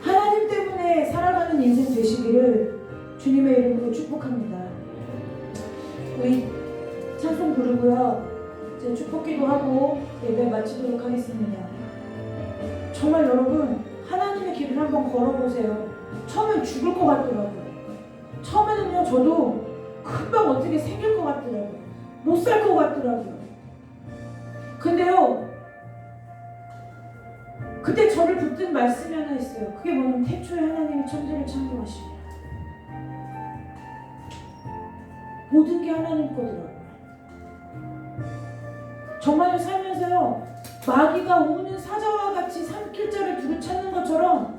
하나님 때문에 살아가는 인생 되시기를 주님의 이름으로 축복합니다. 우리 찬송 부르고요. 이제 축복기도 하고 예배 마치도록 하겠습니다. 정말 여러분 하나님의 길을 한번 걸어보세요. 처음엔 죽을 것 같더라고요. 처음에는요 저도 금방 어떻게 생길 것 같더라고요. 못 살 것 같더라고요. 근데요 그때 저를 붙든 말씀이 하나 있어요. 그게 뭐냐면 태초에 하나님이 천지를 창조하시니라. 모든 게 하나님 거더라고요. 정말로 살면서요 마귀가 우는 사자와 같이 산길자를 두루 찾는 것처럼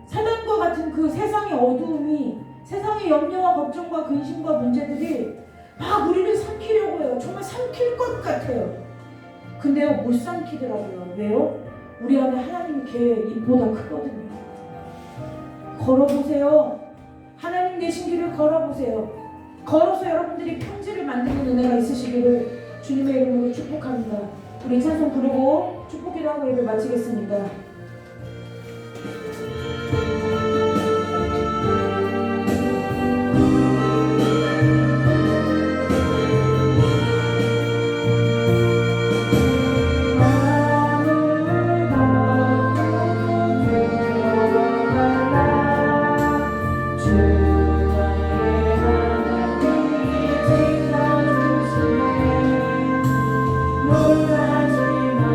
사단과 같은 그 세상의 어두움이 세상의 염려와 걱정과 근심과 문제들이 막 우리를 삼키려고 해요. 정말 삼킬 것 같아요. 근데요 못 삼키더라고요. 왜요? 우리 안에 하나님 걔 입보다 크거든요. 걸어보세요. 하나님 계신 길을 걸어보세요. 걸어서 여러분들이 평지를 만드는 은혜가 있으시기를 주님의 이름으로 축복합니다. 우리 찬송 부르고 축복기도 하고 예배 마치겠습니다. 놀라지 마.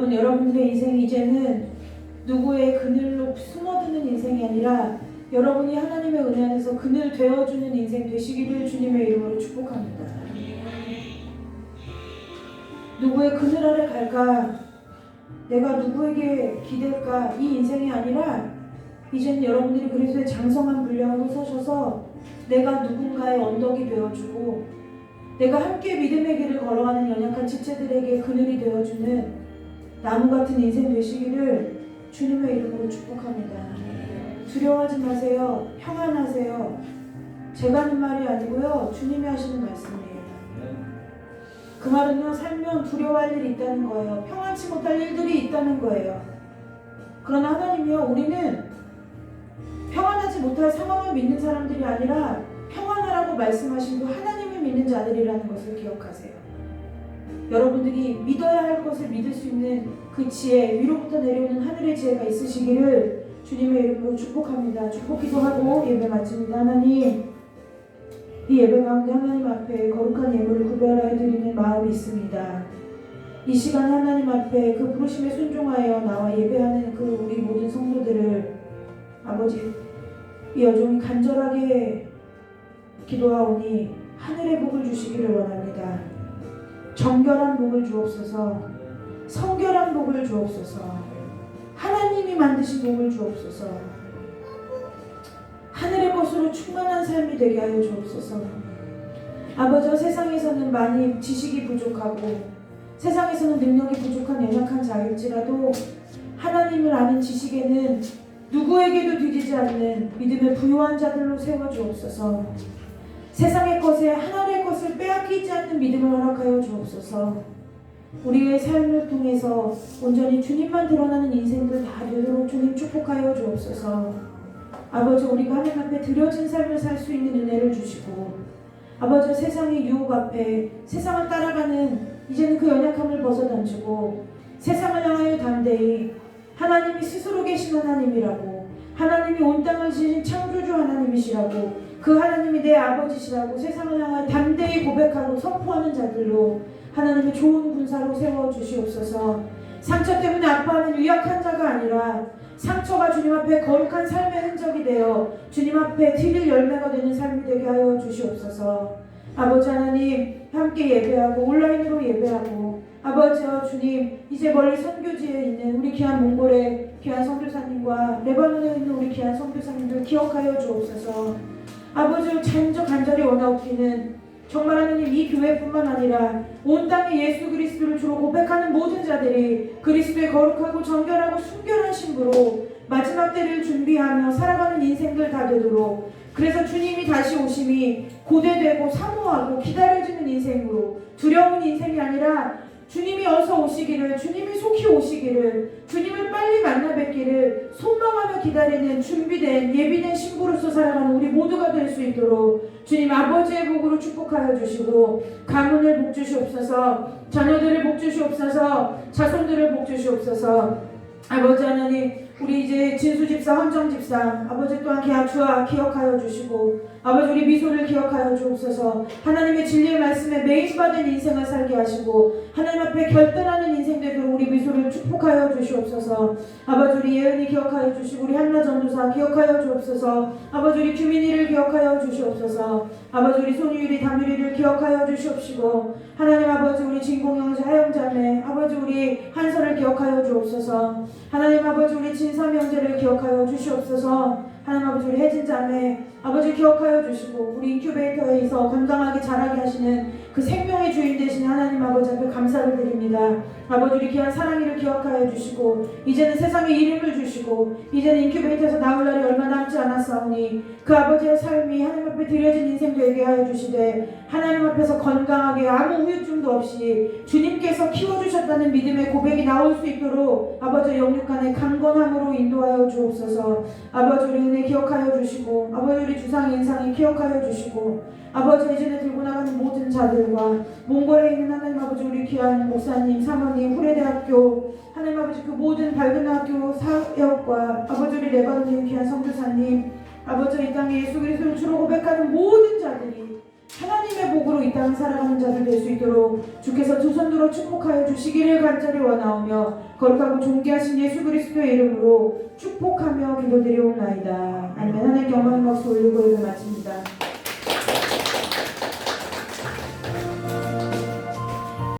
여러분, 여러분들의 인생이 이제는 누구의 그늘로 숨어드는 인생이 아니라 여러분이 하나님의 은혜 안에서 그늘 되어주는 인생 되시기를 주님의 이름으로 축복합니다. 누구의 그늘 아래 갈까? 내가 누구에게 기댈까? 이 인생이 아니라 이제는 여러분들이 그리스도의 장성한 분량으로 서셔서 내가 누군가의 언덕이 되어주고 내가 함께 믿음의 길을 걸어가는 연약한 지체들에게 그늘이 되어주는 나무 같은 인생 되시기를 주님의 이름으로 축복합니다. 두려워하지 마세요. 평안하세요. 제가 하는 말이 아니고요. 주님이 하시는 말씀이에요. 그 말은요, 살면 두려워할 일이 있다는 거예요. 평안치 못할 일들이 있다는 거예요. 그러나 하나님이요, 우리는 평안하지 못할 상황을 믿는 사람들이 아니라 평안하라고 말씀하신 그 하나님을 믿는 자들이라는 것을 기억하세요. 여러분들이 믿어야 할 것을 믿을 수 있는 그 지혜, 위로부터 내려오는 하늘의 지혜가 있으시기를 주님의 이름으로 축복합니다. 축복 기도하고 예배 마칩니다. 하나님, 이 예배 가운데 하나님 앞에 거룩한 예물을 구별하여 드리는 마음이 있습니다. 이 시간 하나님 앞에 그 부르심에 순종하여 나와 예배하는 그 우리 모든 성도들을 아버지, 이 여종이 간절하게 기도하오니 하늘의 복을 주시기를 원합니다. 정결한 복을 주옵소서, 성결한 복을 주옵소서, 하나님이 만드신 복을 주옵소서, 하늘의 것으로 충만한 삶이 되게 하여 주옵소서. 아버지, 세상에서는 많이 지식이 부족하고 세상에서는 능력이 부족한 연약한 자일지라도 하나님을 아는 지식에는 누구에게도 뒤지지 않는 믿음의 부유한 자들로 세워주옵소서. 세상의 것에 하늘의 것을 빼앗기지 않는 믿음을 허락하여 주옵소서. 우리의 삶을 통해서 온전히 주님만 드러나는 인생들 다 되도록 주님 축복하여 주옵소서. 아버지, 우리가 하나님 앞에 드려진 삶을 살 수 있는 은혜를 주시고 아버지, 세상의 유혹 앞에 세상을 따라가는 이제는 그 연약함을 벗어던지고 세상을 향하여 담대히 하나님이 스스로 계신 하나님이라고, 하나님이 온 땅을 지으신 창조주 하나님이시라고, 그 하나님이 내 아버지시라고 세상을 향하여 담대히 고백하고 선포하는 자들로 하나님의 좋은 군사로 세워주시옵소서. 상처 때문에 아파하는 유약한 자가 아니라 상처가 주님 앞에 거룩한 삶의 흔적이 되어 주님 앞에 드릴 열매가 되는 삶이 되게 하여 주시옵소서. 아버지 하나님, 함께 예배하고 온라인으로 예배하고 아버지여 주님, 이제 멀리 선교지에 있는 우리 귀한 몽골의 귀한 선교사님과 레바논에 있는 우리 귀한 선교사님들 기억하여 주옵소서. 아버지여, 간절히 원하옵기는 정말 하나님, 이 교회뿐만 아니라 온 땅에 예수 그리스도를 주로 고백하는 모든 자들이 그리스도의 거룩하고 정결하고 순결한 신부로 마지막 때를 준비하며 살아가는 인생들 다 되도록, 그래서 주님이 다시 오심이 고대되고 사모하고 기다려지는 인생으로, 두려운 인생이 아니라 주님이 어서 오시기를, 주님이 속히 오시기를, 주님을 빨리 만나 뵙기를 소망하며 기다리는 준비된 예비된 신부로서 살아가는 우리 모두가 될 수 있도록 주님 아버지의 복으로 축복하여 주시고, 가문을 복 주시옵소서, 자녀들을 복 주시옵소서, 자손들을 복 주시옵소서. 아버지 하나님, 우리 이제 진수집사, 헌정집사 아버지 또한 주와 기억하여 주시고, 아버지 우리 미소를 기억하여 주옵소서. 하나님의 진리의 말씀에 매인받은 인생을 살게 하시고 하나님 앞에 결단하는 인생 되도록 우리 미소를 축복하여 주시옵소서. 아버지 우리 예은이 기억하여 주시고, 우리 한나 전도사 기억하여 주옵소서. 아버지 우리 규민이를 기억하여 주시옵소서. 아버지 우리 손유리, 담유리를 기억하여 주시옵시고, 하나님 아버지 우리 진공영자, 하영자매, 아버지 우리 한설을 기억하여 주옵소서. 하나님 아버지 우리 진삼 형제를 기억하여 주시옵소서. 하나님 아버지 우리 혜진자매 아버지 기억하여 주시고, 우리 인큐베이터에서 건강하게 자라게 하시는 그 생명의 주인 되시는 하나님 아버지 앞에 감사를 드립니다. 아버지 우리 귀한 사랑이를 기억하여 주시고, 이제는 세상에 이름을 주시고 이제는 인큐베이터에서 나올 날이 얼마 남지 않았사오니 그 아버지의 삶이 하나님 앞에 드려진 인생 되게 하여 주시되, 하나님 앞에서 건강하게 아무 후유증도 없이 주님께서 키워주셨다는 믿음의 고백이 나올 수 있도록 아버지 영육간의 강건함으로 인도하여 주옵소서. 아버지 우리 은혜 기억하여 주시고, 아버지 우리 주상 인상이 기억하여 주시고, 아버지 이전에 들고 나가는 모든 자들과 몽골에 있는 하나님 아버지 우리 귀한 목사님, 사모님, 후레대학교 하나님 아버지 그 모든 밝은 학교 사역과 아버지 우리 레바논의 귀한 선교사님, 아버지 이 땅에 예수 그리스도를 주로 고백하는 모든 자들이 하나님의 복으로 이 땅을 살아가는 자들 될 수 있도록 주께서 두 손 들어 축복하여 주시기를 간절히 원하오며 거룩하고 존귀하신 예수 그리스도의 이름으로 축복하며 기도드리옵나이다. 아멘. 하나님께 영광의 박수 올리고 예배 마칩니다.